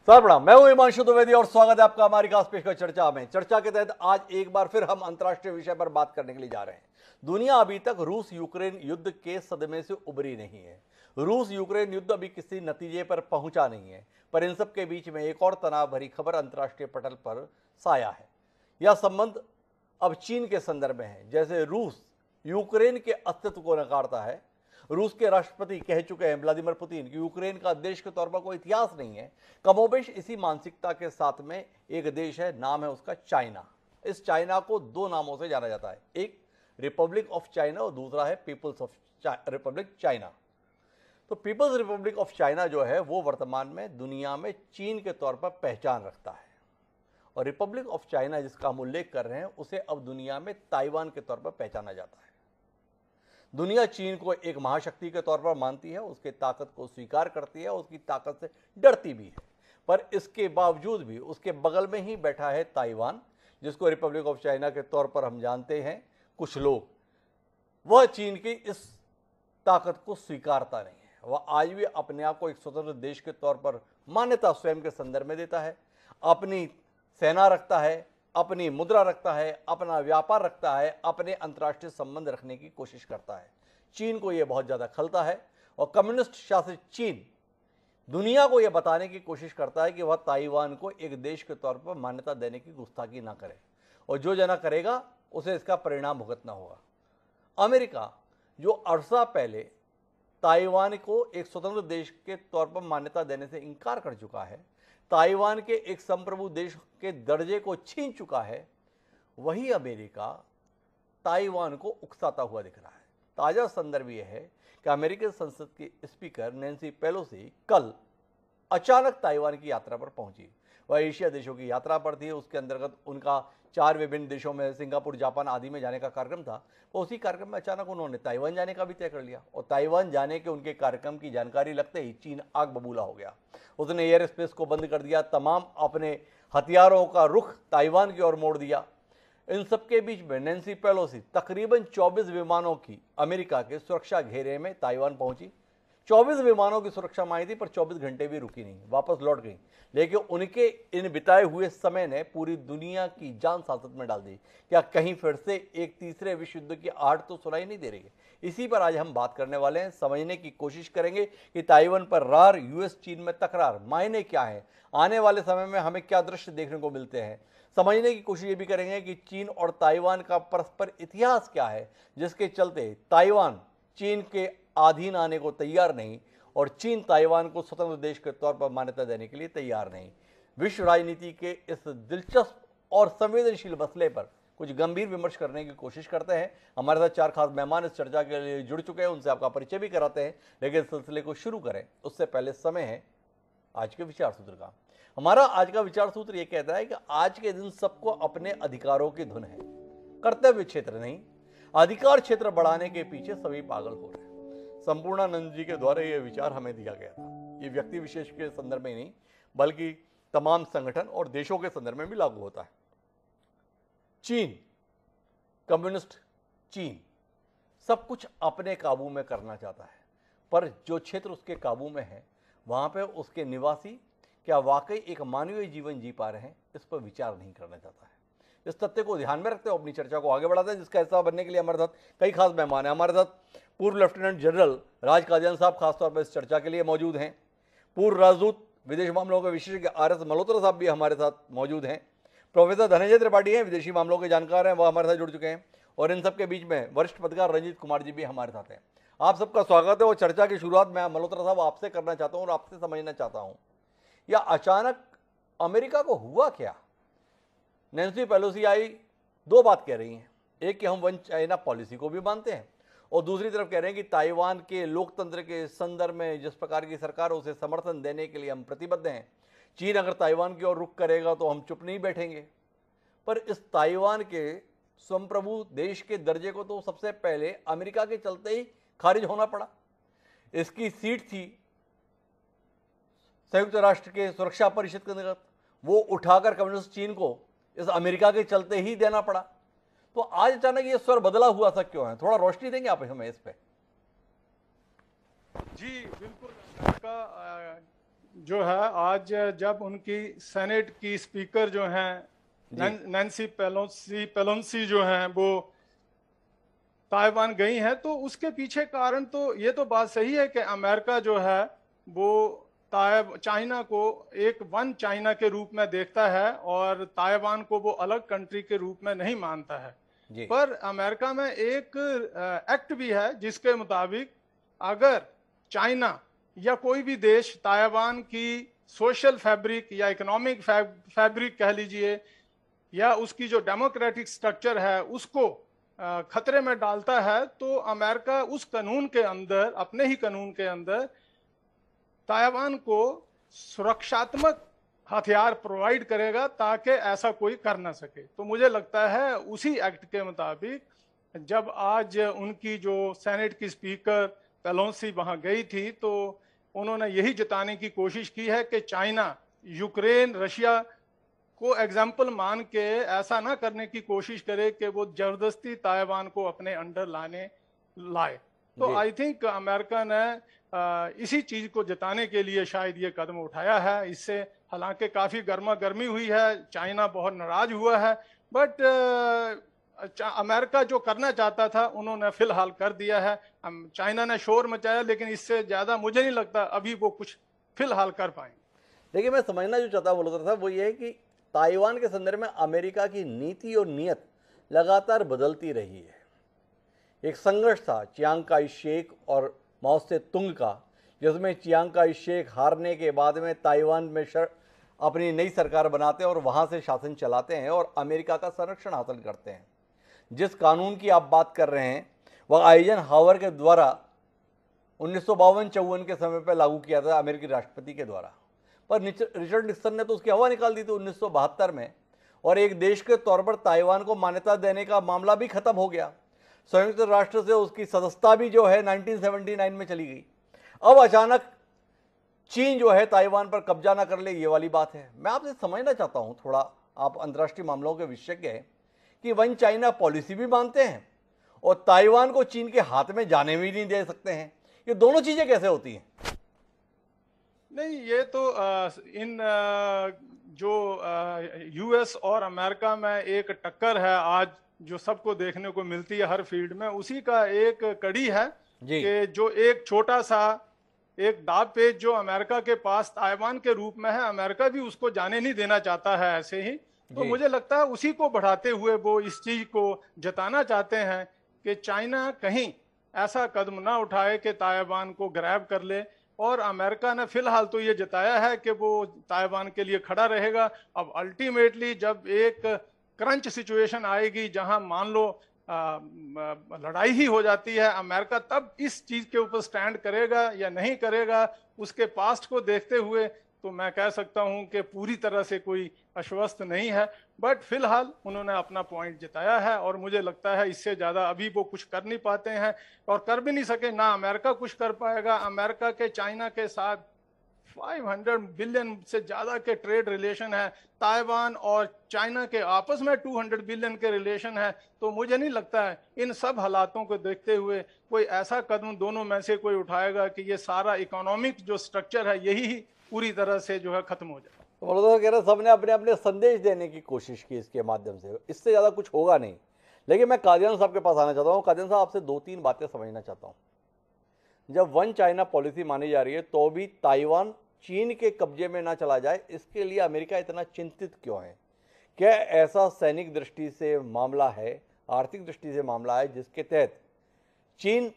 Sir प्रणाम, मैं हूं हिमांशु द्विवेदी और स्वागत है आपका हमारी खास पेशकश चर्चा में। चर्चा के तहत आज एक बार फिर हम अंतर्राष्ट्रीय विषय पर बात करने के लिए जा रहे हैं। दुनिया अभी तक रूस यूक्रेन युद्ध के सदमे से उबरी नहीं है। रूस यूक्रेन युद्ध अभी किसी नतीजे पर पहुंचा नहीं है, पर इन सब के बीच में एक और तनाव भरी खबर अंतर्राष्ट्रीय पटल पर साया है। यह संबंध अब चीन के संदर्भ में है। जैसे रूस यूक्रेन के अस्तित्व को नकारता है, रूस के राष्ट्रपति कह चुके हैं व्लादिमीर पुतिन कि यूक्रेन का देश के तौर पर कोई इतिहास नहीं है। कमोबेश इसी मानसिकता के साथ में एक देश है, नाम है उसका चाइना। इस चाइना को दो नामों से जाना जाता है, एक रिपब्लिक ऑफ चाइना और दूसरा है पीपल्स ऑफ रिपब्लिक चाइना। तो पीपल्स रिपब्लिक ऑफ चाइना जो है वो वर्तमान में दुनिया में चीन के तौर पर पहचान रखता है, और रिपब्लिक ऑफ चाइना जिसका हम उल्लेख कर रहे हैं उसे अब दुनिया में ताइवान के तौर पर पहचाना जाता है। दुनिया चीन को एक महाशक्ति के तौर पर मानती है, उसके ताकत को स्वीकार करती है, उसकी ताकत से डरती भी है, पर इसके बावजूद भी उसके बगल में ही बैठा है ताइवान, जिसको रिपब्लिक ऑफ चाइना के तौर पर हम जानते हैं। कुछ लोग वह चीन की इस ताकत को स्वीकारता नहीं है। वह आज भी अपने आप को एक स्वतंत्र देश के तौर पर मान्यता स्वयं के संदर्भ में देता है, अपनी सेना रखता है, अपनी मुद्रा रखता है, अपना व्यापार रखता है, अपने अंतर्राष्ट्रीय संबंध रखने की कोशिश करता है। चीन को यह बहुत ज़्यादा खलता है और कम्युनिस्ट शासित चीन दुनिया को यह बताने की कोशिश करता है कि वह ताइवान को एक देश के तौर पर मान्यता देने की गुस्ताखी ना करे, और जो जना करेगा उसे इसका परिणाम भुगतना होगा। अमेरिका जो अरसा पहले ताइवान को एक स्वतंत्र देश के तौर पर मान्यता देने से इनकार कर चुका है, ताइवान के एक संप्रभु देश के दर्जे को छीन चुका है, वही अमेरिका ताइवान को उकसाता हुआ दिख रहा है। ताजा संदर्भ यह है कि अमेरिकी संसद की स्पीकर नैन्सी पेलोसी कल अचानक ताइवान की यात्रा पर पहुंची। वह एशिया देशों की यात्रा पर थी। उसके अंतर्गत उनका 4 विभिन्न देशों में सिंगापुर, जापान आदि में जाने का कार्यक्रम था। और उसी कार्यक्रम में अचानक उन्होंने ताइवान जाने का भी तय कर लिया, और ताइवान जाने के उनके कार्यक्रम की जानकारी लगते ही चीन आग बबूला हो गया। उसने एयर स्पेस को बंद कर दिया, तमाम अपने हथियारों का रुख ताइवान की ओर मोड़ दिया। इन सबके बीच में नैन्सी पेलोसी तकरीबन 24 विमानों की अमेरिका के सुरक्षा घेरे में ताइवान पहुंची। 24 विमानों की सुरक्षा मांगी थी, पर 24 घंटे भी रुकी नहीं, वापस लौट गई। लेकिन उनके इन बिताए हुए समय ने पूरी दुनिया की जान साजत में डाल दी। क्या कहीं फिर से एक तीसरे विश्व युद्ध की आहट तो सुनाई नहीं दे रही है? इसी पर आज हम बात करने वाले हैं। समझने की कोशिश करेंगे कि ताइवान पर रार, यूएस चीन में तकरार मायने क्या है, आने वाले समय में हमें क्या दृश्य देखने को मिलते हैं। समझने की कोशिश ये भी करेंगे कि चीन और ताइवान का परस्पर इतिहास क्या है, जिसके चलते ताइवान चीन के अधीन आने को तैयार नहीं और चीन ताइवान को स्वतंत्र देश के तौर पर मान्यता देने के लिए तैयार नहीं। विश्व राजनीति के इस दिलचस्प और संवेदनशील मसले पर कुछ गंभीर विमर्श करने की कोशिश करते हैं। हमारे साथ 4 खास मेहमान इस चर्चा के लिए जुड़ चुके हैं, उनसे आपका परिचय भी कराते हैं। लेकिन सिलसिले को शुरू करें उससे पहले समय है आज के विचार सूत्र का। हमारा आज का विचार सूत्र यह कहता है कि आज के दिन सबको अपने अधिकारों की धुन है, कर्तव्य क्षेत्र नहीं। अधिकार क्षेत्र बढ़ाने के पीछे सभी पागल हो रहे हैं। संपूर्णानंद जी के द्वारा यह विचार हमें दिया गया था। ये व्यक्ति विशेष के संदर्भ में नहीं, बल्कि तमाम संगठन और देशों के संदर्भ में भी लागू होता है। चीन, कम्युनिस्ट चीन सब कुछ अपने काबू में करना चाहता है, पर जो क्षेत्र उसके काबू में है वहां पर उसके निवासी क्या वाकई एक मानवीय जीवन जी पा रहे हैं, इस पर विचार नहीं करना चाहता है। इस तथ्य को ध्यान में रखते हुए अपनी चर्चा को आगे बढ़ाते हैं, जिसका हिस्सा बनने के लिए हमारे साथ कई खास मेहमान हैं। हमारे साथ पूर्व लेफ्टिनेंट जनरल राज कादियान साहब खासतौर पर इस चर्चा के लिए मौजूद हैं। पूर्व राजदूत विदेश मामलों के विशेषज्ञ RS मल्होत्रा साहब भी हमारे साथ मौजूद हैं। प्रोफेसर धनंजय त्रिपाठी हैं, विदेशी मामलों के जानकार हैं, वह हमारे साथ जुड़ चुके हैं। और इन सबके बीच में वरिष्ठ पत्रकार रंजीत कुमार जी भी हमारे साथ हैं। आप सबका स्वागत है। और चर्चा की शुरुआत मैं मल्होत्रा साहब आपसे करना चाहता हूँ और आपसे समझना चाहता हूँ, या अचानक अमेरिका को हुआ क्या? नैन्सी पेलोसी आई, 2 बात कह रही हैं। एक कि हम वन चाइना पॉलिसी को भी मानते हैं, और दूसरी तरफ कह रहे हैं कि ताइवान के लोकतंत्र के संदर्भ में जिस प्रकार की सरकार उसे समर्थन देने के लिए हम प्रतिबद्ध हैं। चीन अगर ताइवान की ओर रुख करेगा तो हम चुप नहीं बैठेंगे। पर इस ताइवान के संप्रभु देश के दर्जे को तो सबसे पहले अमेरिका के चलते ही खारिज होना पड़ा। इसकी सीट थी संयुक्त राष्ट्र के सुरक्षा परिषद के अंतर्गत, वो उठाकर कम्युनिस्ट चीन को इस अमेरिका के चलते ही देना पड़ा। तो आज अचानक ये स्वर बदला हुआ सा क्यों है? थोड़ा रोशनी देंगे आप हमें इस पे? जी बिल्कुल, आपका जो है आज जब उनकी सेनेट की स्पीकर जो हैं नैन्सी पेलोसी जो हैं वो ताइवान गई हैं, तो उसके पीछे कारण तो ये तो बात सही है कि अमेरिका जो है वो चाइना को एक वन चाइना के रूप में देखता है और ताइवान को वो अलग कंट्री के रूप में नहीं मानता है। जी। पर अमेरिका में एक एक्ट भी है जिसके मुताबिक अगर चाइना या कोई भी देश ताइवान की सोशल फैब्रिक या इकोनॉमिक फैब्रिक कह लीजिए या उसकी जो डेमोक्रेटिक स्ट्रक्चर है उसको खतरे में डालता है, तो अमेरिका उस कानून के अंदर, अपने ही कानून के अंदर ताइवान को सुरक्षात्मक हथियार प्रोवाइड करेगा ताकि ऐसा कोई कर ना सके। तो मुझे लगता है उसी एक्ट के मुताबिक जब आज उनकी जो सेनेट की स्पीकर पेलोसी वहां गई थी तो उन्होंने यही जताने की कोशिश की है कि चाइना यूक्रेन रशिया को एग्जाम्पल मान के ऐसा ना करने की कोशिश करे कि वो जबरदस्ती ताइवान को अपने अंडर लाए। तो आई थिंक अमेरिका ने इसी चीज को जताने के लिए शायद ये कदम उठाया है। इससे हालांकि काफी गर्मा गर्मी हुई है, चाइना बहुत नाराज हुआ है, बट अमेरिका जो करना चाहता था उन्होंने फिलहाल कर दिया है। चाइना ने शोर मचाया, लेकिन इससे ज्यादा मुझे नहीं लगता अभी वो कुछ फिलहाल कर पाएंगे। देखिए, मैं समझना जो चाहता बोल रहा था वो ये है कि ताइवान के संदर्भ में अमेरिका की नीति और नीयत लगातार बदलती रही है। एक संघर्ष था चियांग काई शेक और माओ से तुंग का, जिसमें चियांग काई शेक हारने के बाद में ताइवान में अपनी नई सरकार बनाते हैं और वहां से शासन चलाते हैं और अमेरिका का संरक्षण हासिल करते हैं। जिस कानून की आप बात कर रहे हैं वह आइजनहावर के द्वारा 1952-54 के समय पर लागू किया था अमेरिकी राष्ट्रपति के द्वारा, पर रिचर्ड निक्सन ने तो उसकी हवा निकाल दी थी 1972 में, और एक देश के तौर पर ताइवान को मान्यता देने का मामला भी खत्म हो गया। संयुक्त राष्ट्र से उसकी सदस्यता भी जो है 1979 में चली गई। अब अचानक चीन जो है ताइवान पर कब्जा ना कर ले, ये वाली बात है। मैं आपसे समझना चाहता हूं, थोड़ा आप अंतर्राष्ट्रीय मामलों के विशेषज्ञ हैं, कि वन चाइना पॉलिसी भी मानते हैं और ताइवान को चीन के हाथ में जाने भी नहीं दे सकते हैं। ये दोनों चीजें कैसे होती हैं? नहीं, ये तो इन जो यूएस और अमेरिका में एक टक्कर है आज जो सबको देखने को मिलती है हर फील्ड में, उसी का एक कड़ी है कि जो एक छोटा सा एक दाव पेच जो अमेरिका के पास ताइवान के रूप में है, अमेरिका भी उसको जाने नहीं देना चाहता है ऐसे ही। तो मुझे लगता है उसी को बढ़ाते हुए वो इस चीज को जताना चाहते हैं कि चाइना कहीं ऐसा कदम ना उठाए कि ताइवान को ग्रैब कर ले, और अमेरिका ने फिलहाल तो ये जताया है कि वो ताइवान के लिए खड़ा रहेगा। अब अल्टीमेटली जब एक क्रंच सिचुएशन आएगी जहां मान लो लड़ाई ही हो जाती है, अमेरिका तब इस चीज के ऊपर स्टैंड करेगा या नहीं करेगा, उसके पास्ट को देखते हुए तो मैं कह सकता हूं कि पूरी तरह से कोई आश्वस्त नहीं है। बट फिलहाल उन्होंने अपना पॉइंट जताया है और मुझे लगता है इससे ज्यादा अभी वो कुछ कर नहीं पाते हैं और कर भी नहीं सके, ना अमेरिका कुछ कर पाएगा। अमेरिका के चाइना के साथ 500 बिलियन से ज्यादा के ट्रेड रिलेशन है, ताइवान और चाइना के आपस में 200 बिलियन के रिलेशन है। तो मुझे नहीं लगता है इन सब हालातों को देखते हुए कोई ऐसा कदम दोनों में से कोई उठाएगा कि ये सारा इकोनॉमिक जो स्ट्रक्चर है यही पूरी तरह से जो है खत्म हो जाए। तो कह रहे सबने अपने अपने संदेश देने की कोशिश की इसके माध्यम से, इससे ज़्यादा कुछ होगा नहीं। लेकिन मैं कादियान साहब के पास आना चाहता हूँ। कादियान साहब, आपसे 2-3 बातें समझना चाहता हूँ। जब वन चाइना पॉलिसी मानी जा रही है तो भी ताइवान चीन के कब्जे में ना चला जाए, इसके लिए अमेरिका इतना चिंतित क्यों है? क्या ऐसा सैनिक दृष्टि से मामला है, आर्थिक दृष्टि से मामला है जिसके तहत चीन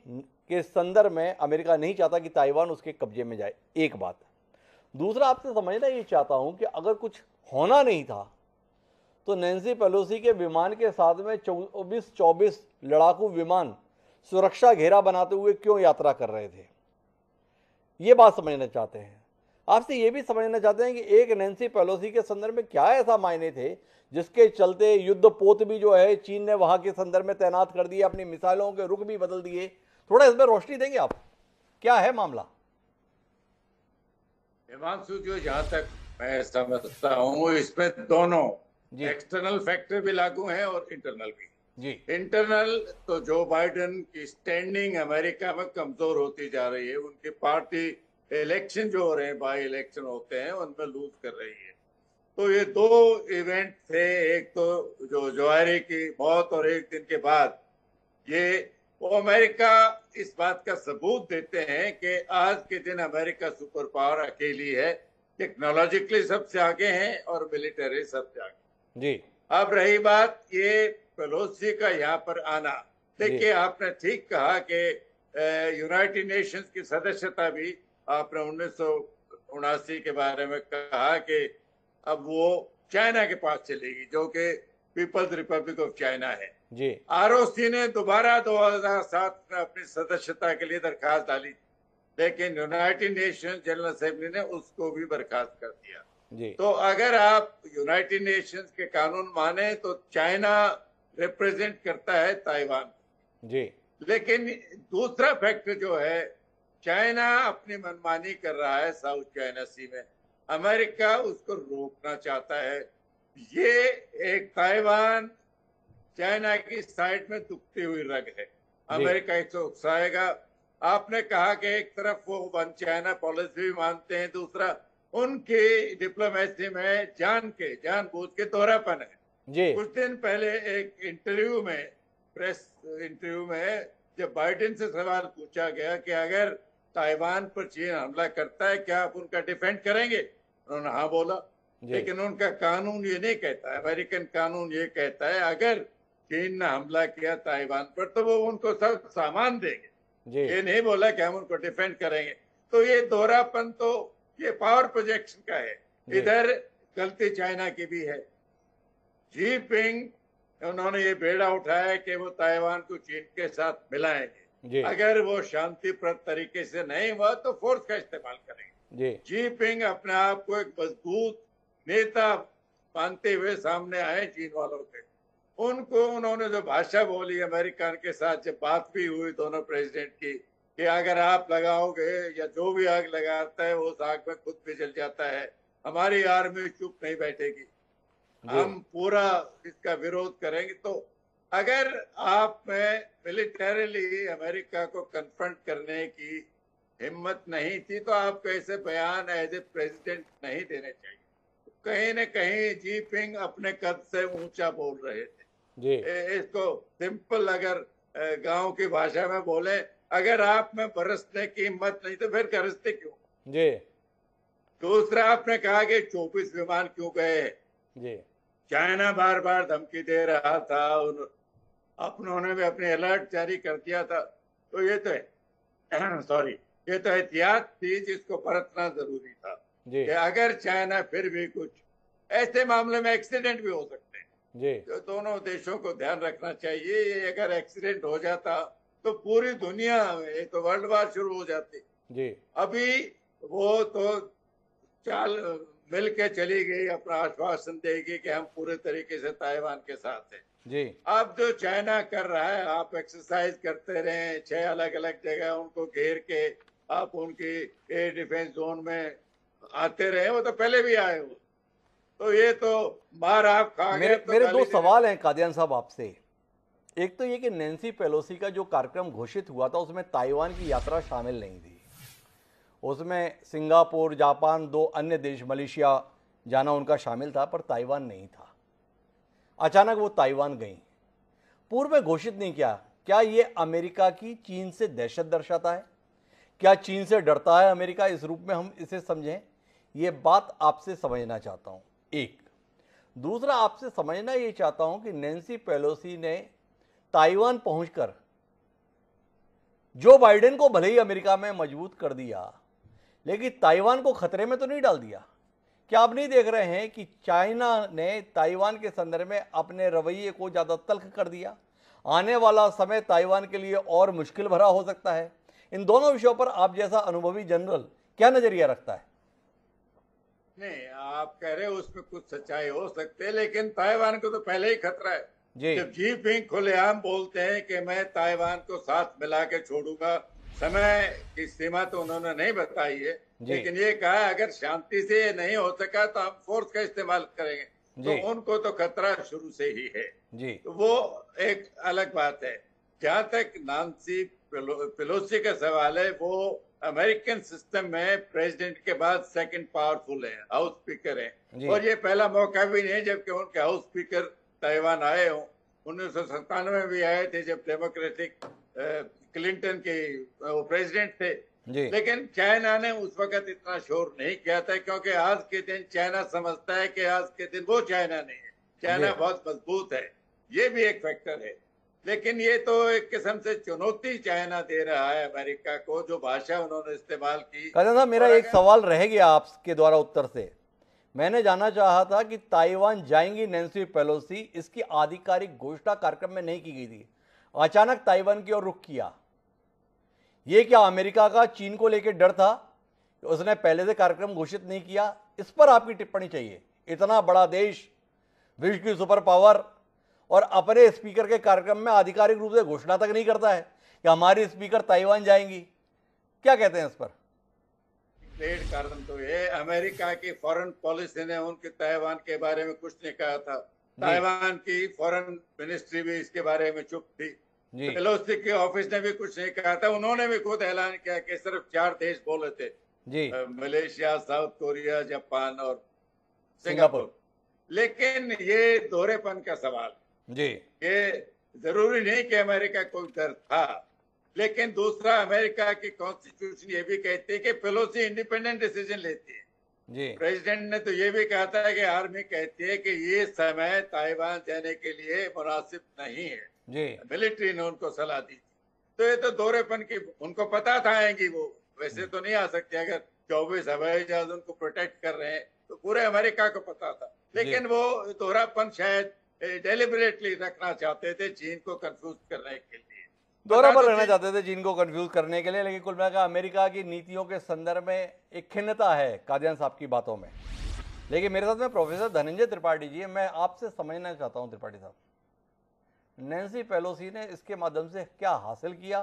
के संदर्भ में अमेरिका नहीं चाहता कि ताइवान उसके कब्जे में जाए? एक बात। दूसरा, आपसे समझना ये चाहता हूं कि अगर कुछ होना नहीं था तो नैन्सी पेलोसी के विमान के साथ में 24 लड़ाकू विमान सुरक्षा घेरा बनाते हुए क्यों यात्रा कर रहे थे? ये बात समझना चाहते हैं। आपसे ये भी समझना चाहते हैं कि एक नैन्सी पेलोसी के संदर्भ में क्या ऐसा मायने थे जिसके चलते युद्ध पोत भी जो है चीन ने वहां के संदर्भ में तैनात कर दिए, अपनी मिसाइलों के रुख भी बदल दिए। थोड़ा इसमें रोशनी देंगे आप, क्या है मामला? हिमांशु, जो जहां तक मैं समझता हूँ इसमें दोनों एक्सटर्नल फैक्टर भी लागू हैं और इंटरनल भी। जी, इंटरनल तो जो बाइडेन की स्टैंडिंग अमेरिका में कमजोर होती जा रही है, उनकी पार्टी इलेक्शन जो हो रहे हैं, बाई इलेक्शन होते हैं, उनमें लूज कर रही है। तो ये दो इवेंट थे, एक तो जो जवाहिरी की मौत और एक दिन के बाद ये, वो अमेरिका इस बात का सबूत देते हैं कि आज के दिन अमेरिका सुपर पावर अकेली है, टेक्नोलॉजिकली सबसे आगे है और मिलिटरी सबसे आगे जी। अब रही बात ये पेलोसी का यहाँ पर आना, देखिए आपने ठीक कहा कि यूनाइटेड नेशंस की सदस्यता भी आपने 1979 के बारे में कहा कि अब वो चाइना के पास चलेगी, जो कि पीपल्स रिपब्लिक ऑफ चाइना है जी। आरओसी ने दोबारा 2007 में अपनी सदस्यता के लिए दरखास्त डाली, लेकिन यूनाइटेड नेशन जनरल असेंबली ने उसको भी बर्खास्त कर दिया जी। तो अगर आप यूनाइटेड नेशंस के कानून माने तो चाइना रिप्रेजेंट करता है ताइवान जी। लेकिन दूसरा फैक्टर जो है, चाइना अपनी मनमानी कर रहा है साउथ चाइना सी में, अमेरिका उसको रोकना चाहता है। ये एक ताइवान चाइना की साइड में दुखती हुई रग है, अमेरिका इसको उकसाएगा। आपने कहा कि एक तरफ वो वन चाइना पॉलिसी भी मानते हैं, दूसरा उनकी डिप्लोमेसी में जानबूझ के दोहरापन है जी। कुछ दिन पहले एक इंटरव्यू में, प्रेस इंटरव्यू में, जब बाइडेन से सवाल पूछा गया कि अगर ताइवान पर चीन हमला करता है क्या आप उनका डिफेंड करेंगे, उन्होंने हाँ बोला, लेकिन उनका कानून ये नहीं कहता, अमेरिकन कानून ये कहता है अगर चीन ने हमला किया ताइवान पर तो वो उनको सब सामान देंगे, ये नहीं बोला कि हम उनको डिफेंड करेंगे। तो ये दोहरापन तो ये पावर प्रोजेक्शन का है, इधर गलती चाइना की भी है। जीपिंग उन्होंने ये बेड़ा उठाया कि वो ताइवान को चीन के साथ मिलाएंगे, अगर वो शांतिप्रद तरीके से नहीं हुआ तो फोर्स का इस्तेमाल करेंगे। जीपिंग अपने आप को एक मजबूत नेता मानते हुए सामने आए चीन वालों के, उनको उन्होंने जो भाषा बोली अमेरिकन के साथ, जब बात भी हुई दोनों प्रेसिडेंट की कि अगर आप लगाओगे या जो भी आग लगाता है वो उस आग में खुद भी जल जाता है, हमारी आर्मी चुप नहीं बैठेगी, हम पूरा इसका विरोध करेंगे। तो अगर आप में मिलिटरीली अमेरिका को कन्फ्रंट करने की हिम्मत नहीं थी तो आपको ऐसे बयान एज ए प्रेसिडेंट नहीं देने चाहिए। कहीं न कहीं जीपिंग अपने कद से ऊंचा बोल रहे थे। इसको सिंपल अगर गांव की भाषा में बोले, अगर आप में बरसने की हिम्मत नहीं तो फिर गरजते क्यों? जी। दूसरा आपने कहा कि 24 विमान क्यों गए? जी। चाइना बार बार धमकी दे रहा था, उन्होंने भी अपने अलर्ट जारी कर दिया था, तो ये तो ये तो एहतियात थी जिसको बरतना जरूरी था कि अगर चाइना फिर भी कुछ, ऐसे मामले में एक्सीडेंट भी हो सकते हैं, जो दोनों देशों को ध्यान रखना चाहिए। ये अगर एक्सीडेंट हो जाता तो पूरी दुनिया में तो वर्ल्ड वार शुरू हो जाती। अभी वो तो चाल मिल के चली गई, अपना आश्वासन देगी कि हम पूरे तरीके से ताइवान के साथ हैं। अब जो चाइना कर रहा है, आप एक्सरसाइज करते रहे, 6 अलग अलग जगह उनको घेर के आप उनकी एयर डिफेंस जोन में आते रहे, वो तो पहले भी आए हो, तो ये तो मार आप खा गए। मेरे दो सवाल हैं कादियान साहब आपसे। एक तो ये कि नैन्सी पेलोसी का जो कार्यक्रम घोषित हुआ था उसमें ताइवान की यात्रा शामिल नहीं थी, उसमें सिंगापुर, जापान, 2 अन्य देश, मलेशिया जाना उनका शामिल था, पर ताइवान नहीं था। अचानक वो ताइवान गई, पूर्व में घोषित नहीं किया। क्या ये अमेरिका की चीन से दहशत दर्शाता है? क्या चीन से डरता है अमेरिका? इस रूप में हम इसे समझें, ये बात आपसे समझना चाहता हूं। एक दूसरा आपसे समझना ये चाहता हूं कि नैन्सी पेलोसी ने ताइवान पहुंचकर जो बाइडेन को भले ही अमेरिका में मजबूत कर दिया, लेकिन ताइवान को खतरे में तो नहीं डाल दिया। क्या आप नहीं देख रहे हैं कि चाइना ने ताइवान के संदर्भ में अपने रवैये को ज्यादा तल्ख कर दिया? आने वाला समय ताइवान के लिए और मुश्किल भरा हो सकता है। इन दोनों विषयों पर आप जैसा अनुभवी जनरल क्या नजरिया रखता है? नहीं, आप कह रहे हो उसमें कुछ सच्चाई हो सकती है, लेकिन ताइवान को तो पहले ही खतरा है। जब जीपिंग खुलेआम बोलते हैं कि मैं ताइवान को साथ मिला के छोड़ूंगा, समय की सीमा तो उन्होंने नहीं बताई है, लेकिन ये कहा अगर शांति से नहीं हो सका तो हम फोर्स का इस्तेमाल करेंगे, तो उनको तो खतरा शुरू से ही है। तो वो एक अलग बात है। जहां तक नैन्सी पेलोसी का सवाल है, वो अमेरिकन सिस्टम में प्रेसिडेंट के बाद सेकंड पावरफुल है, हाउस स्पीकर जी। है, और ये पहला मौका भी नहीं जबकि उनके हाउस स्पीकर ताइवान आए हों। 1997 में भी आए थे जब डेमोक्रेटिक क्लिंटन के वो प्रेसिडेंट थे। जी। लेकिन चाइना ने उस वक्त इतना शोर नहीं किया था, क्योंकि आज के दिन चाइना समझता है कि आज के दिन वो चाइना नहीं है, चाइना जी। बहुत मजबूत है। ये भी एक फैक्टर है। लेकिन ये तो एक किस्म से चुनौती चाइना दे रहा है अमेरिका को, जो भाषा उन्होंने इस्तेमाल की। काजन साहब, मेरा और एक अगर सवाल रह गया आपके द्वारा उत्तर से। मैंने जानना चाहा था कि ताइवान जाएंगी नैन्सी पेलोसी, इसकी आधिकारिक घोषणा कार्यक्रम में नहीं की गई थी, अचानक ताइवान की ओर रुख किया। ये क्या अमेरिका का चीन को लेकर डर था, उसने पहले से कार्यक्रम घोषित नहीं किया? इस पर आपकी टिप्पणी चाहिए। इतना बड़ा देश, विश्व की सुपर पावर, और अपने स्पीकर के कार्यक्रम में आधिकारिक रूप से घोषणा तक नहीं करता है कि हमारी स्पीकर ताइवान जाएंगी। क्या कहते हैं इस पर? ट्रेड कारण तो ये अमेरिका की फॉरेन पॉलिसी ने उनके ताइवान के बारे में कुछ नहीं कहा था। ताइवान की फॉरेन मिनिस्ट्री भी इसके बारे में चुप थी। पेलोसी के ऑफिस ने भी कुछ नहीं कहा था। उन्होंने भी खुद ऐलान किया कि सिर्फ 4 देश बोले थे जी, मलेशिया, साउथ कोरिया, जापान और सिंगापुर। लेकिन ये दोहरेपन का सवाल जी। ये जरूरी नहीं कि अमेरिका को डर था, लेकिन दूसरा अमेरिका की कॉन्स्टिट्यूशन ये भी कहती है कि पेलोसी इंडिपेंडेंट डिसीजन लेती है जी। प्रेसिडेंट ने तो ये भी कहा था कि आर्मी कहती है कि ये समय ताइवान जाने के लिए मुनासिब नहीं है जी। मिलिट्री ने उनको सलाह दी थी। तो ये तो दोहरेपन की उनको पता था आएंगी, वो वैसे तो नहीं आ सकते। अगर 24 हवाई जहाज उनको प्रोटेक्ट कर रहे हैं तो पूरे अमेरिका को पता था। लेकिन वो दोहरापन शायद डेलिबरेटली रखना चाहते थे चीन को कंफ्यूज करने के लिए, दौरा पर रहना चाहते थे चीन को कंफ्यूज करने के लिए। लेकिन कुल मिलाकर अमेरिका की नीतियों के संदर्भ में एक खिन्नता है कादियान साहब की बातों में। लेकिन मेरे साथ में प्रोफेसर धनंजय त्रिपाठी जी है। मैं आपसे समझना चाहता हूं त्रिपाठी साहब, नैन्सी पेलोसी ने इसके माध्यम से क्या हासिल किया?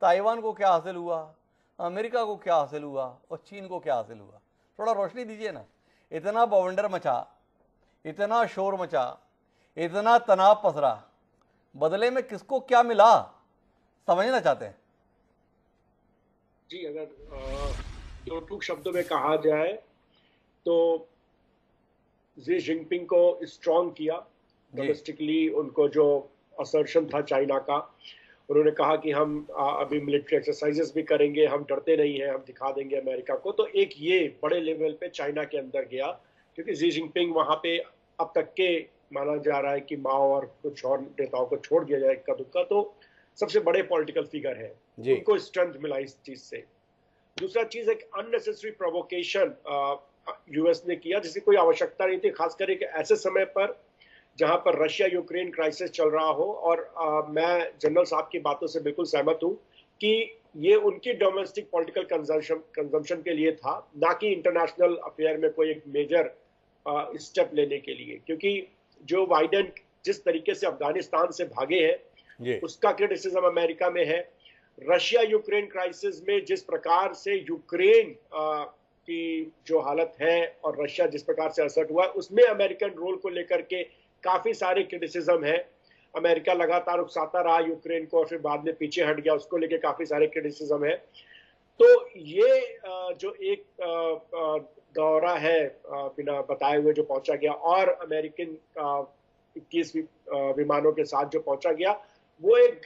ताइवान को क्या हासिल हुआ, अमेरिका को क्या हासिल हुआ, और चीन को क्या हासिल हुआ? थोड़ा रोशनी दीजिए ना। इतना बवंडर मचा, इतना शोर मचा, इतना तनाव पसरा, बदले में किसको क्या मिला, समझना चाहते हैं। जी, अगर दो टूक शब्दों में कहा जाए तो शी जिनपिंग को स्ट्रॉन्ग किया डोमेस्टिकली। उनको जो असर्शन था चाइना का, उन्होंने कहा कि हम अभी मिलिट्री एक्सरसाइजेस भी करेंगे, हम डरते नहीं हैं, हम दिखा देंगे अमेरिका को। तो एक ये बड़े लेवल पे चाइना के अंदर गया, क्योंकि शी जिनपिंग वहां पे अब तक के माना जा रहा है कि माओ और कुछ और नेताओं को छोड़ दिया जाए इक्का दुक्का, तो सबसे बड़े पॉलिटिकल फिगर है, उनको स्ट्रेंथ मिला इस चीज से। दूसरा चीज एक अननेसेसरी प्रोवोकेशन यूएस ने किया जिसकी कोई आवश्यकता नहीं थी, खासकर एक ऐसे समय पर जहां पर रशिया यूक्रेन क्राइसिस चल रहा हो। और मैं जनरल साहब की बातों से बिल्कुल सहमत हूं कि ये उनकी डोमेस्टिक पॉलिटिकल कंजम्पशन के लिए था, ना कि इंटरनेशनल अफेयर में कोई एक मेजर स्टेप लेने के लिए। क्योंकि जो बाइडेन जिस तरीके से अफगानिस्तान से भागे हैं उसका क्रिटिसिज्म अमेरिका में है। रशिया यूक्रेन क्राइसिस में जिस प्रकार से यूक्रेन की जो हालत है और रशिया जिस प्रकार से असर्ट हुआ, उसमें अमेरिकन रोल को लेकर के काफी सारे क्रिटिसिज्म है। अमेरिका लगातार उकसाता रहा यूक्रेन को और फिर बाद में पीछे हट गया, उसको लेकर काफी सारे क्रिटिसिज्म है। तो ये जो एक दौरा है बिना बताए हुए जो पहुंचा गया, और अमेरिकन 21 विमानों के साथ जो पहुंचा गया, वो एक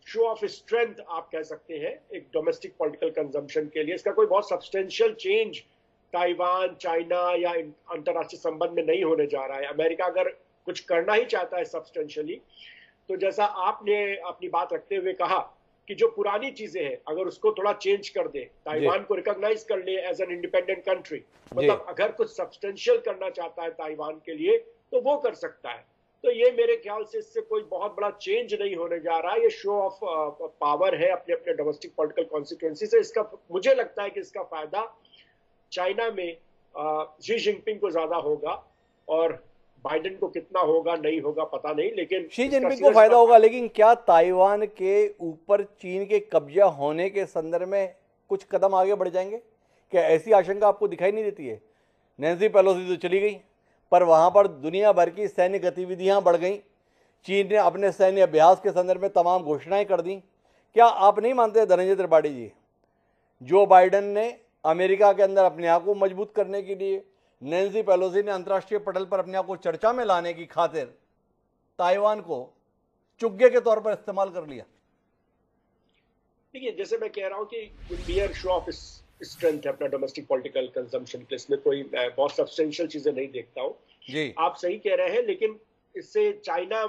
शो ऑफ स्ट्रेंथ आप कह सकते हैं एक डोमेस्टिक पॉलिटिकल कंजम्पशन के लिए। इसका कोई बहुत सब्सटेंशियल चेंज ताइवान, चाइना या अंतर्राष्ट्रीय संबंध में नहीं होने जा रहा है। अमेरिका अगर कुछ करना ही चाहता है सब्सटेंशियली, तो जैसा आपने अपनी बात रखते हुए कहा कि जो पुरानी चीजें हैं अगर उसको थोड़ा चेंज कर दे, ताइवान को रिकॉग्नाइज कर ले एज एन इंडिपेंडेंट कंट्री, मतलब अगर कुछ सब्सटेंशियल करना चाहता है ताइवान के लिए तो वो कर सकता है। तो ये मेरे ख्याल से इससे कोई बहुत बड़ा चेंज नहीं होने जा रहा है। ये शो ऑफ पावर है अपने अपने डोमेस्टिक पॉलिटिकल कॉन्स्टिट्यूएंसी से। इसका मुझे लगता है कि इसका फायदा चाइना में शी जिनपिंग को ज्यादा होगा, और बाइडेन को कितना होगा नहीं होगा पता नहीं, लेकिन शी जिनपिंग को फायदा होगा। लेकिन क्या ताइवान के ऊपर चीन के कब्जा होने के संदर्भ में कुछ कदम आगे बढ़ जाएंगे? क्या ऐसी आशंका आपको दिखाई नहीं देती है? नैन्सी पेलोसी तो चली गई, पर वहां पर दुनिया भर की सैन्य गतिविधियां बढ़ गई। चीन ने अपने सैन्य अभ्यास के संदर्भ में तमाम घोषणाएं कर दी। क्या आप नहीं मानते धनंजय त्रिपाठी जी जो बाइडेन ने अमेरिका के अंदर अपने आप को मजबूत करने के लिए, नैन्सी पेलोसी ने अंतर्राष्ट्रीय पटल पर अपने आप को चर्चा में लाने की खातिर ताइवान को चुग्गे के तौर पर इस्तेमाल कर लिया। देखिए, जैसे मैं कह रहा हूं कि मियर शो ऑफ स्ट्रेंथ है अपना डोमेस्टिक पॉलिटिकल कंजम्पशन के, इसमें कोई बहुत सब्सटेंशियल चीजें नहीं देखता हूं जी। आप सही कह रहे हैं, लेकिन इससे चाइना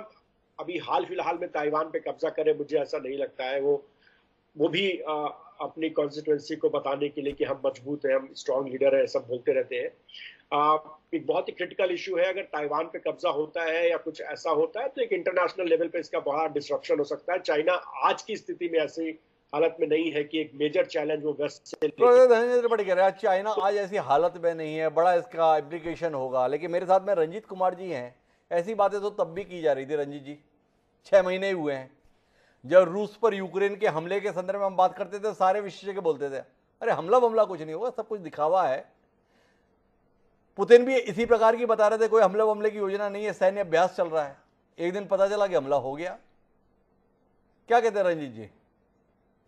अभी हाल फिलहाल में ताइवान पे कब्जा करे, मुझे ऐसा नहीं लगता है। वो भी अपनी कॉन्स्टिट्यूएंसी को बताने के लिए कि हम मजबूत हैं, हम स्ट्रांग लीडर हैं, सब बोलते रहते हैं। एक बहुत ही क्रिटिकल इशू है, अगर ताइवान पे कब्जा होता है या कुछ ऐसा होता है तो एक इंटरनेशनल लेवल पे इसका बहुत डिस्ट्रप्शन हो सकता है। चाइना आज की स्थिति में ऐसी हालत में नहीं है कि एक मेजर चैलेंज वो वेस्ट से धर्मेंद्र बट कह रहे हैं चाइना आज ऐसी हालत में नहीं है, बड़ा इसका इम्प्लीकेशन होगा। लेकिन मेरे साथ में रंजीत कुमार जी हैं, ऐसी बातें तो तब भी की जा रही थी रंजीत जी, 6 महीने हुए हैं। जब रूस पर यूक्रेन के हमले के संदर्भ में हम बात करते थे, सारे विशेषज्ञ बोलते थे अरे हमला कुछ नहीं होगा, सब कुछ दिखावा है। पुतिन भी इसी प्रकार की बता रहे थे, कोई हमले की योजना नहीं है, सैन्य अभ्यास चल रहा है। एक दिन पता चला कि हमला हो गया। क्या कहते हैं रंजीत जी,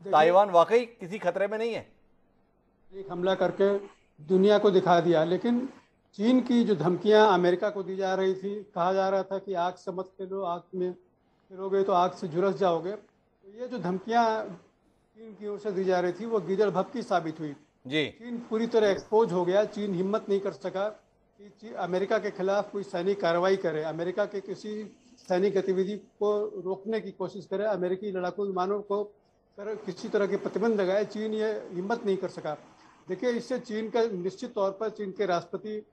ताइवान वाकई किसी खतरे में नहीं है? एक हमला करके दुनिया को दिखा दिया, लेकिन चीन की जो धमकियां अमेरिका को दी जा रही थी, कहा जा रहा था कि आग से मत खेलो, आग में फिरोगे तो आग से झुलस जाओगे, तो ये जो धमकियां चीन की ओर से दी जा रही थी वो गीदड़ भभकी साबित हुई जी। चीन पूरी तरह एक्सपोज हो गया। चीन हिम्मत नहीं कर सका कि अमेरिका के खिलाफ कोई सैनिक कार्रवाई करे, अमेरिका के किसी सैनिक गतिविधि को रोकने की कोशिश करे, अमेरिकी लड़ाकू विमानों को किसी तरह के प्रतिबंध लगाए। चीन ये हिम्मत नहीं कर सका। देखिए, इससे चीन का निश्चित तौर पर चीन के राष्ट्रपति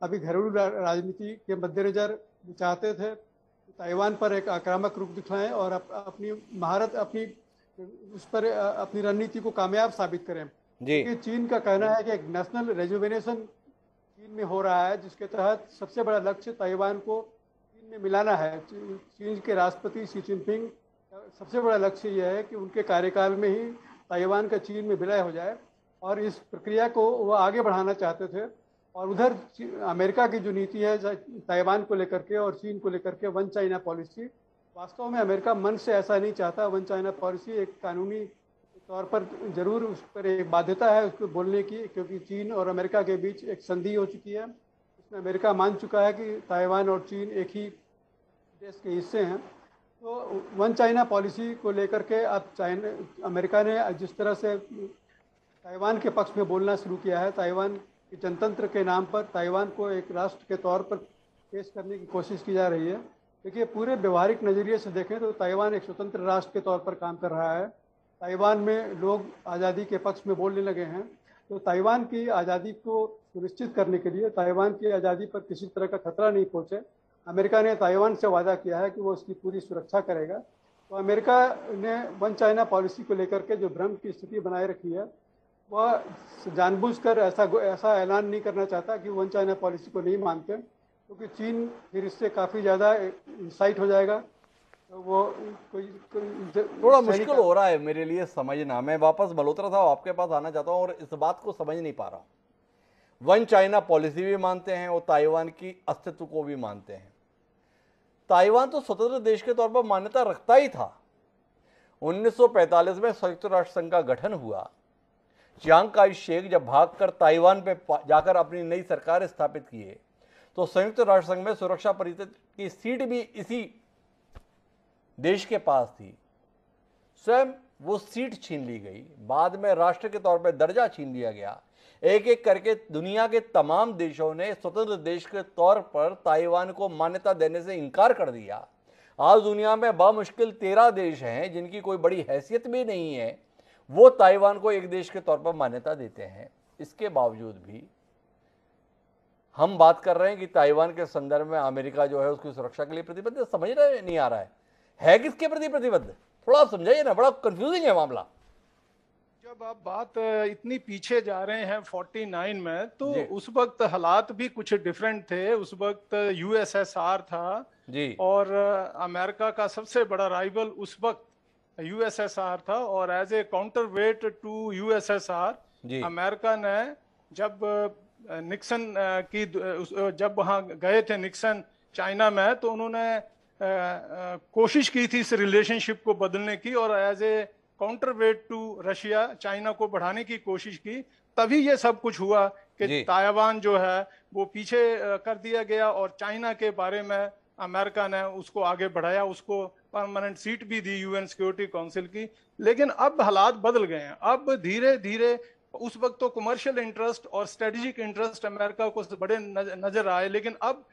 अभी घरेलू राजनीति के मद्देनजर चाहते थे ताइवान पर एक आक्रामक रुख दिखाएं और अपनी महारत, अपनी उस पर अपनी रणनीति को कामयाब साबित करें जी। क्योंकि चीन का कहना है कि एक नेशनल रेजुवेनेशन चीन में हो रहा है, जिसके तहत सबसे बड़ा लक्ष्य ताइवान को चीन में मिलाना है। चीन के राष्ट्रपति शी जिनपिंग सबसे बड़ा लक्ष्य यह है कि उनके कार्यकाल में ही ताइवान का चीन में विलय हो जाए, और इस प्रक्रिया को वो आगे बढ़ाना चाहते थे। और उधर अमेरिका की जो नीति है ताइवान को लेकर के और चीन को लेकर के, वन चाइना पॉलिसी, वास्तव में अमेरिका मन से ऐसा नहीं चाहता। वन चाइना पॉलिसी एक कानूनी तौर पर जरूर उस पर एक बाध्यता है उसको बोलने की, क्योंकि चीन और अमेरिका के बीच एक संधि हो चुकी है। इसमें अमेरिका मान चुका है कि ताइवान और चीन एक ही देश के हिस्से हैं। तो वन चाइना पॉलिसी को लेकर के अब अमेरिका ने जिस तरह से ताइवान के पक्ष में बोलना शुरू किया है, ताइवान के जनतंत्र के नाम पर ताइवान को एक राष्ट्र के तौर पर पेश करने की कोशिश की जा रही है। देखिए, पूरे व्यवहारिक नज़रिए से देखें तो ताइवान एक स्वतंत्र राष्ट्र के तौर पर काम कर रहा है। ताइवान में लोग आज़ादी के पक्ष में बोलने लगे हैं। तो ताइवान की आज़ादी को सुनिश्चित करने के लिए, ताइवान की आज़ादी पर किसी तरह का खतरा नहीं पहुँचे, अमेरिका ने ताइवान से वादा किया है कि वो उसकी पूरी सुरक्षा करेगा। तो अमेरिका ने वन चाइना पॉलिसी को लेकर के जो भ्रम की स्थिति बनाए रखी है, वह जानबूझकर ऐसा ऐलान नहीं करना चाहता कि वन चाइना पॉलिसी को नहीं मानते, क्योंकि चीन फिर इससे काफ़ी ज़्यादा इंसाइट हो जाएगा। तो वो थोड़ा मुश्किल हो रहा है मेरे लिए समझना। मैं वापस मल्होत्रा साहब आपके पास आना चाहता हूँ और इस बात को समझ नहीं पा रहा हूँ। वन चाइना पॉलिसी भी मानते हैं और ताइवान की अस्तित्व को भी मानते हैं। ताइवान तो स्वतंत्र देश के तौर पर मान्यता रखता ही था। 1945 में संयुक्त राष्ट्र संघ का गठन हुआ। चियांग काई शेक जब भागकर ताइवान पे जाकर अपनी नई सरकार स्थापित किए तो संयुक्त राष्ट्र संघ में सुरक्षा परिषद की सीट भी इसी देश के पास थी। स्वयं वो सीट छीन ली गई। बाद में राष्ट्र के तौर पर दर्जा छीन लिया गया। एक एक करके दुनिया के तमाम देशों ने स्वतंत्र देश के तौर पर ताइवान को मान्यता देने से इनकार कर दिया। आज दुनिया में बामुश्किल 13 देश हैं जिनकी कोई बड़ी हैसियत भी नहीं है, वो ताइवान को एक देश के तौर पर मान्यता देते हैं। इसके बावजूद भी हम बात कर रहे हैं कि ताइवान के संदर्भ में अमेरिका जो है उसकी सुरक्षा के लिए प्रतिबद्ध है। समझ रहे नहीं आ रहा है किसके प्रति प्रतिबद्ध? थोड़ा आप समझाइए ना, बड़ा कंफ्यूजिंग है मामला। जब आप बात इतनी पीछे जा रहे हैं 49 में, तो उस वक्त हालात भी कुछ डिफरेंट थे। उस वक्त यूएसएसआर था जी, और अमेरिका का सबसे बड़ा राइवल उस वक्त यूएसएसआर था। और as a counterweight to USSR America ने जब निक्सन की जब वहाँ गए थे निक्सन चाइना में, तो उन्होंने कोशिश की थी इस रिलेशनशिप को बदलने की और as a counterweight to Russia, China को बढ़ाने की कोशिश की, तभी ये सब कुछ हुआ कि ताइवान जो है वो पीछे कर दिया गया और चाइना के बारे में अमेरिका ने उसको आगे बढ़ाया, उसको परमानेंट सीट भी दी यूएन सिक्योरिटी काउंसिल की। लेकिन अब हालात बदल गए हैं। अब धीरे धीरे, उस वक्त तो कमर्शियल इंटरेस्ट और स्ट्रेटेजिक इंटरेस्ट अमेरिका को बड़े नजर आए, लेकिन अब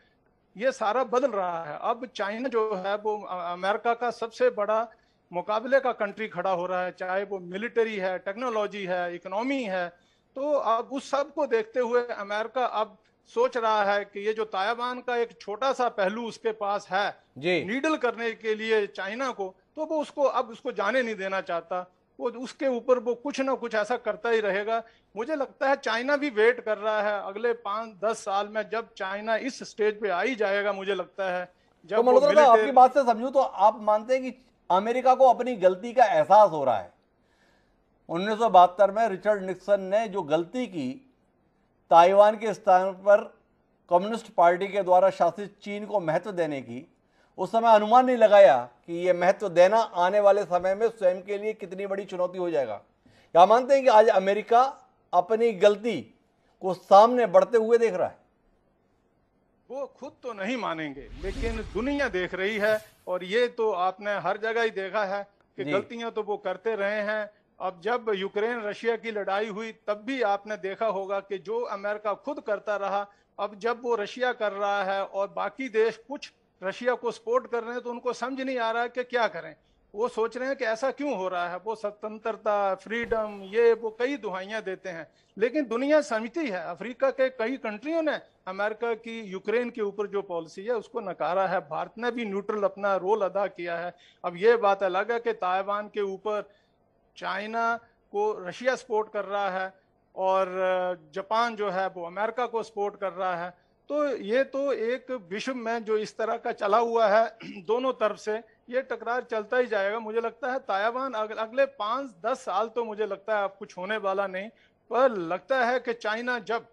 ये सारा बदल रहा है। अब चाइना जो है वो अमेरिका का सबसे बड़ा मुकाबले का कंट्री खड़ा हो रहा है, चाहे वो मिलिट्री है, टेक्नोलॉजी है, इकोनॉमी है। तो अब उस सब को देखते हुए अमेरिका अब सोच रहा है कि ये जो ताइवान का एक छोटा सा पहलू उसके पास है नीडल करने के लिए चाइना को, तो वो उसको जाने नहीं देना चाहता। वो उसके ऊपर वो कुछ ना कुछ ऐसा करता ही रहेगा। मुझे लगता है चाइना भी वेट कर रहा है अगले 5-10 साल में, जब चाइना इस स्टेज पे आ ही जाएगा। मुझे लगता है जब तो मल्होत्रा साहब, आपकी बात से समझूं तो आप मानते हैं कि अमेरिका को अपनी गलती का एहसास हो रहा है। 1972 में रिचर्ड निक्सन ने जो गलती की, ताइवान के स्थान पर कम्युनिस्ट पार्टी के द्वारा शासित चीन को महत्व देने की, उस समय अनुमान नहीं लगाया कि यह महत्व देना आने वाले समय में स्वयं के लिए कितनी बड़ी चुनौती हो जाएगा। क्या मानते हैं कि आज अमेरिका अपनी गलती को सामने बढ़ते हुए देख रहा है? वो खुद तो नहीं मानेंगे, लेकिन दुनिया देख रही है, और ये तो आपने हर जगह ही देखा है कि गलतियां तो वो करते रहे हैं। अब जब यूक्रेन रशिया की लड़ाई हुई तब भी आपने देखा होगा कि जो अमेरिका खुद करता रहा, अब जब वो रशिया कर रहा है और बाकी देश कुछ रशिया को सपोर्ट कर रहे हैं, तो उनको समझ नहीं आ रहा है कि क्या करें। वो सोच रहे हैं कि ऐसा क्यों हो रहा है। वो स्वतंत्रता, फ्रीडम, ये वो कई दुहाइयां देते हैं, लेकिन दुनिया समझती है। अफ्रीका के कई कंट्रियों ने अमेरिका की यूक्रेन के ऊपर जो पॉलिसी है उसको नकारा है। भारत ने भी न्यूट्रल अपना रोल अदा किया है। अब ये बात अलग है कि ताइवान के ऊपर चाइना को रशिया सपोर्ट कर रहा है और जापान जो है वो अमेरिका को सपोर्ट कर रहा है। तो ये तो एक विश्व में जो इस तरह का चला हुआ है दोनों तरफ से, ये टकरार चलता ही जाएगा। मुझे लगता है ताइवान अगले 5-10 साल तो मुझे लगता है अब कुछ होने वाला नहीं, पर लगता है कि चाइना जब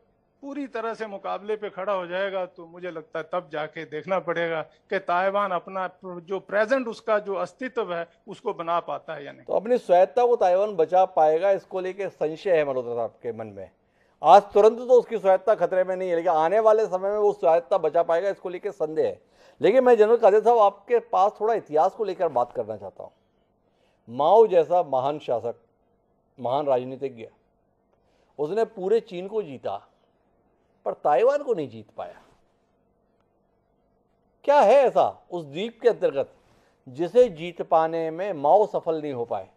पूरी तरह से मुकाबले पे खड़ा हो जाएगा तो मुझे लगता है तब जाके देखना पड़ेगा कि ताइवान अपना जो प्रेजेंट उसका जो अस्तित्व है उसको बना पाता है या नहीं। तो अपनी स्वायत्ता को ताइवान बचा पाएगा, इसको लेके संशय है मल्होत्रा साहब के मन में? आज तुरंत तो उसकी स्वायत्ता खतरे में नहीं है, लेकिन आने वाले समय में वो स्वायत्ता बचा पाएगा, इसको लेके संदेह है। लेकिन मैं जनरल कादिर साहब आपके पास थोड़ा इतिहास को लेकर बात करना चाहता हूँ। माओ जैसा महान शासक, महान राजनीतिज्ञ, उसने पूरे चीन को जीता पर ताइवान को नहीं जीत पाया। क्या है ऐसा उस द्वीप के अंतर्गत जिसे जीत पाने में माओ सफल नहीं हो पाए?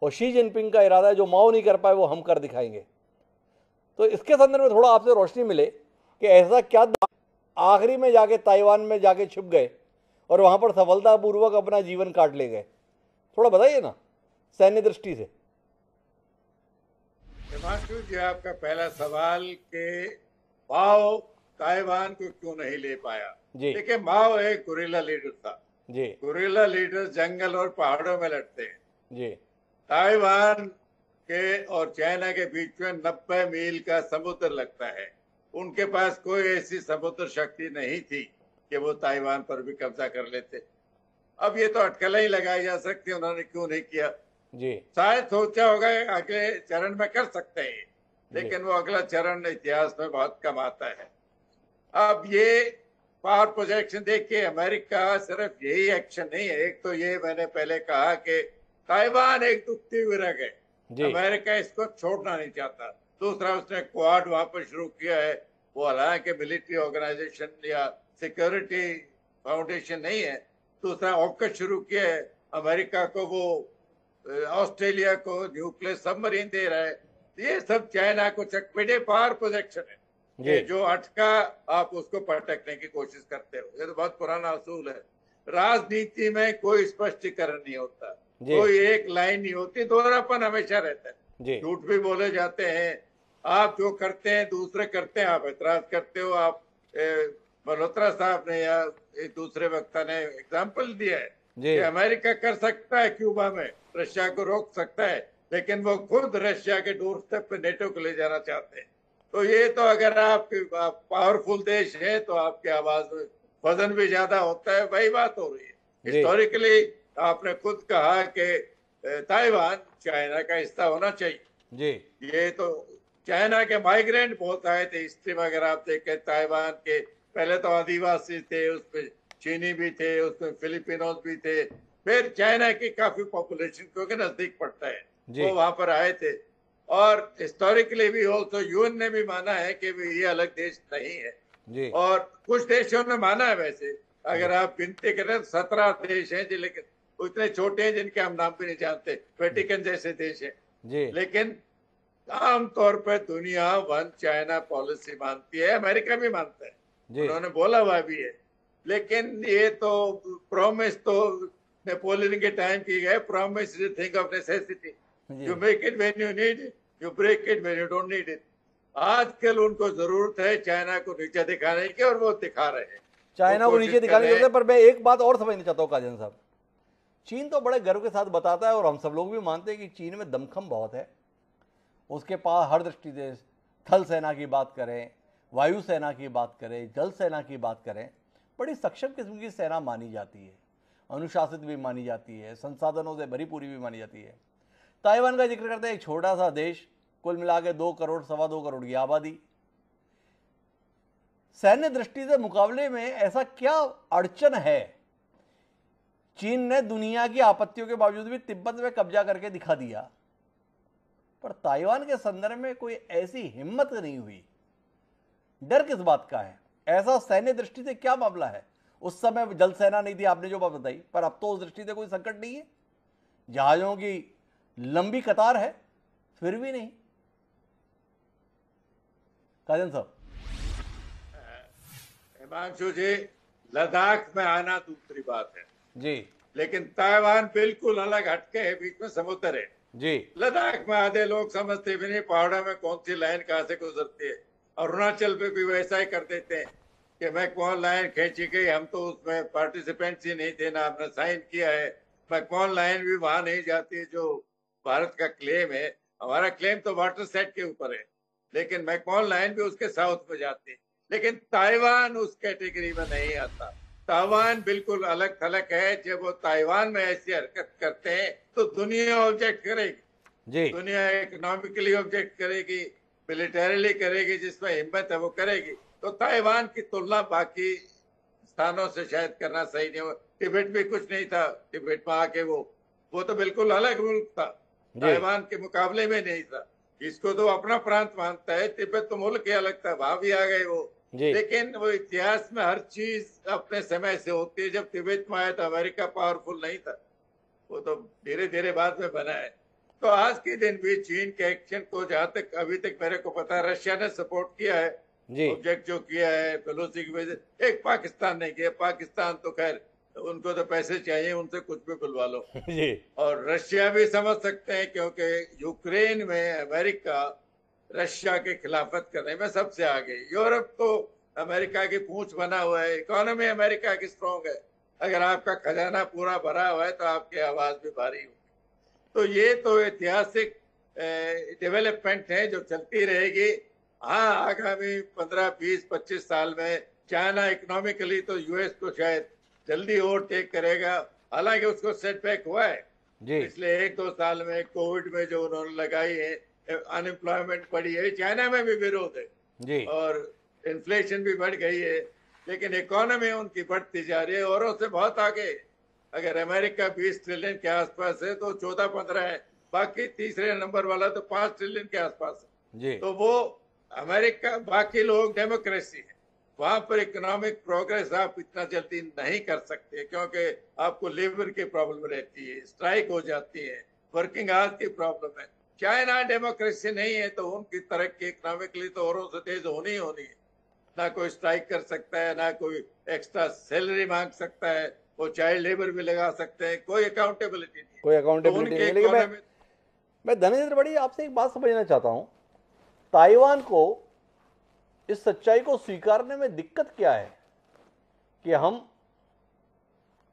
और शी जिनपिंग का इरादा है जो माओ नहीं कर पाए वो हम कर दिखाएंगे। तो इसके संदर्भ में थोड़ा आपसे रोशनी मिले कि ऐसा क्या आखिरी में जाके ताइवान में जाके छुप गए और वहां पर सफलतापूर्वक अपना जीवन काट ले गए। थोड़ा बताइए ना सैन्य दृष्टि से। हिमांशु जी, आपका पहला सवाल कि माओ ताइवान को क्यों नहीं ले पाया। देखिए, माओ एक गुरिल्ला लीडर था जी। गुरिल्ला लीडर जंगल और पहाड़ों में लड़ते हैं जी। ताइवान के और चाइना के बीच में 90 मील का समुद्र लगता है। उनके पास कोई ऐसी समुद्र शक्ति नहीं थी कि वो ताइवान पर भी कब्जा कर लेते। अब ये तो अटकलें ही लगाई जा सकती, उन्होंने क्यों नहीं किया जी। शायद सोचा होगा अगले चरण में कर सकते हैं, लेकिन वो अगला चरण इतिहास में बहुत कम आता है। अब ये पावर प्रोजेक्शन देखिए, अमेरिका सिर्फ यही एक्शन नहीं है। एक तो ये मैंने पहले कहा कि ताइवान एक दुखती हुई रह गए, अमेरिका इसको छोड़ना नहीं चाहता। दूसरा, उसने क्वाड वहां पर शुरू किया है। वो हालांकि मिलिट्री ऑर्गेनाइजेशन या सिक्योरिटी फाउंडेशन नहीं है। दूसरा, ऑकस शुरू किया है। अमेरिका को वो ऑस्ट्रेलिया को न्यूक्लियर सबमरीन दे रहा है। ये सब चाइना को चकपेटे पावर प्रोजेक्शन है कि जो अटका आप उसको पटकने की कोशिश करते हो। ये तो बहुत पुराना असूल है। राजनीति में कोई स्पष्टीकरण नहीं होता, कोई एक लाइन नहीं होती, दोहरापन हमेशा रहता है। झूठ भी बोले जाते हैं। आप जो करते हैं दूसरे करते हैं, आप एतराज करते हो। आप मल्होत्रा साहब ने या एक दूसरे वक्ता ने एग्जाम्पल दिया है कि अमेरिका कर सकता है क्यूबा में, रशिया को रोक सकता है, लेकिन वो खुद रशिया के डोर स्टेप पे नेटो को ले जाना चाहते हैं। तो ये तो अगर आप पावरफुल देश है तो आपकी आवाज में वजन भी ज्यादा होता है। वही बात हो रही है। हिस्टोरिकली आपने खुद कहा कि ताइवान चाइना का हिस्सा होना चाहिए। जी ये तो चाइना के माइग्रेंट बहुत आए थे हिस्ट्री में, अगर आप देखें ताइवान के पहले तो आदिवासी थे, उसमें चीनी भी थे, उसमें फिलिपिनोज भी थे, फिर चाइना की काफी पॉपुलेशन क्योंकि नजदीक पड़ता है जी। वो वहां पर आए थे। और हिस्टोरिकली भी ऑल्सो यूएन ने भी माना है कि ये अलग देश नहीं है, जी और कुछ देशों ने माना है। वैसे अगर आप गिनती करें तो 17 देश हैं लेकिन उतने छोटे हैं जिनके हम नाम भी नहीं जानते, वेटिकन जैसे देश हैं। जी लेकिन आमतौर पर दुनिया वन चाइना पॉलिसी मानती है, अमेरिका भी मानता है, जी उन्होंने बोला हुआ भी है। लेकिन ये तो प्रॉमिस तो नेपोलियन के टाइम की गए, promise is thing of necessity, you make it when you need it, you break it when you don't need it. आजकल उनको जरूरत है चाइना को नीचे दिखाने की, और वो दिखा रहे हैं। चाइना वो को कोशिश नीचे कर दिखाने की रहे जरूरत हैं। है, पर मैं एक बात और समझना चाहता हूँ काजन साहब। चीन तो बड़े गर्व के साथ बताता है और हम सब लोग भी मानते हैं कि चीन में दमखम बहुत है, उसके पास हर दृष्टि से थल सेना की बात करें, वायु सेना की बात करें, जल सेना की बात करें, बड़ी सक्षम किस्म की सेना मानी जाती है, अनुशासित भी मानी जाती है, संसाधनों से भरी पूरी भी मानी जाती है। ताइवान का जिक्र करते हैं, एक छोटा सा देश, कुल मिला के 2 करोड़ 2.25 करोड़ की आबादी। सैन्य दृष्टि से मुकाबले में ऐसा क्या अड़चन है? चीन ने दुनिया की आपत्तियों के बावजूद भी तिब्बत में कब्जा करके दिखा दिया, पर ताइवान के संदर्भ में कोई ऐसी हिम्मत नहीं हुई। डर किस बात का है? ऐसा सैन्य दृष्टि से क्या मामला है? उस समय जल सेना नहीं थी, आपने जो बात बताई, पर अब तो उस दृष्टि से कोई संकट नहीं है, जहाजों की लंबी कतार है, फिर भी नहीं। काजन साहब। हिमांशु जी, लद्दाख में आना दूसरी बात है जी लेकिन ताइवान बिल्कुल अलग हटके है, बीच में समुद्र है। जी लद्दाख में आधे लोग समझते भी नहीं पहाड़ों में कौन सी लाइन कहाँ से गुजरती है। अरुणाचल पे भी वैसा ही कर देते हैं कि मैं कौन लाइन खींची गई, हम तो उसमें पार्टिसिपेंट्स ही नहीं थे, ना हमने साइन किया है। मैं कौन लाइन भी वहां नहीं जाती जो भारत का क्लेम है। हमारा क्लेम तो वाटर सेट के ऊपर है, लेकिन मैं कौन लाइन भी उसके साउथ में जाती है। लेकिन ताइवान उस कैटेगरी में नहीं आता। ताइवान बिल्कुल अलग थलग है। जब वो ताइवान में ऐसी हरकत करते हैं तो दुनिया ऑब्जेक्ट करेगी, जी दुनिया इकोनॉमिकली ऑब्जेक्ट करेगी, मिलिटरीली करेगी, जिसमें हिम्मत है वो करेगी। तो ताइवान की तुलना बाकी स्थानों से शायद करना सही नहीं हो। तिब्बत भी कुछ नहीं था, तिब्बत में आके वो तो बिल्कुल अलग मुल्क था, ताइवान के मुकाबले में नहीं था। इसको तो अपना प्रांत मानता है, तिब्बत तो मुल्क ही अलग था, वहां भी आ गए वो। जी लेकिन वो इतिहास में हर चीज अपने समय से होती है। जब तिब्बत में आया तो अमेरिका पावरफुल नहीं था, वो तो धीरे धीरे बाद में बना है। तो आज के दिन भी चीन के एक्शन को, जहां तक अभी तक मेरे को पता है, रशिया ने सपोर्ट किया है, जी ऑब्जेक्ट जो किया है पेलोसी की वजह से। एक पाकिस्तान ने किया, पाकिस्तान तो खैर उनको तो पैसे चाहिए, उनसे कुछ भी बुलवा लो। जी और रशिया भी समझ सकते हैं क्योंकि यूक्रेन में अमेरिका रशिया के खिलाफत करने में सबसे आगे। यूरोप तो अमेरिका की पूंछ बना हुआ है, इकोनॉमी अमेरिका की स्ट्रॉन्ग है। अगर आपका खजाना पूरा भरा हुआ है तो आपकी आवाज भी भारी होगी। तो ये तो ऐतिहासिक डेवलपमेंट है जो चलती रहेगी। हाँ, आगामी 15, 20, 25 साल में चाइना इकोनॉमिकली तो यूएस को शायद जल्दी ओवरटेक करेगा। हालांकि उसको सेटबैक हुआ है जी पिछले 1-2 साल में, कोविड में जो उन्होंने लगाई है, अनएम्प्लॉयमेंट बढ़ी है, चाइना में भी विरोध है जी और इन्फ्लेशन भी बढ़ गई है, लेकिन इकोनॉमी उनकी बढ़ती जा रही है, औरों से बहुत आगे। अगर अमेरिका 20 ट्रिलियन के आसपास है तो 14-15 है, बाकी तीसरे नंबर वाला तो 5 ट्रिलियन के आसपास है। जी तो वो अमेरिका, बाकी लोग डेमोक्रेसी है, वहां पर इकोनॉमिक प्रोग्रेस आप इतना जल्दी नहीं कर सकते क्योंकि आपको लेबर की प्रॉब्लम रहती है, स्ट्राइक हो जाती है, वर्किंग आवर्स की प्रॉब्लम है। चाइना डेमोक्रेसी नहीं है तो उनकी तरक्की इकोनॉमिकली तो औरों से तेज होनी ही होनी है। ना कोई स्ट्राइक कर सकता है, ना कोई एक्स्ट्रा सैलरी मांग सकता है, वो चाइल्ड लेबर भी लगा सकते हैं, कोई अकाउंटेबिलिटी नहीं है। कोई तो अकाउंटेबिलिटी उनके नहीं। लेकिन इकोनॉमी मैं धनेंद्र बड़ी आपसे एक बात समझना चाहता हूं, ताइवान को इस सच्चाई को स्वीकारने में दिक्कत क्या है कि हम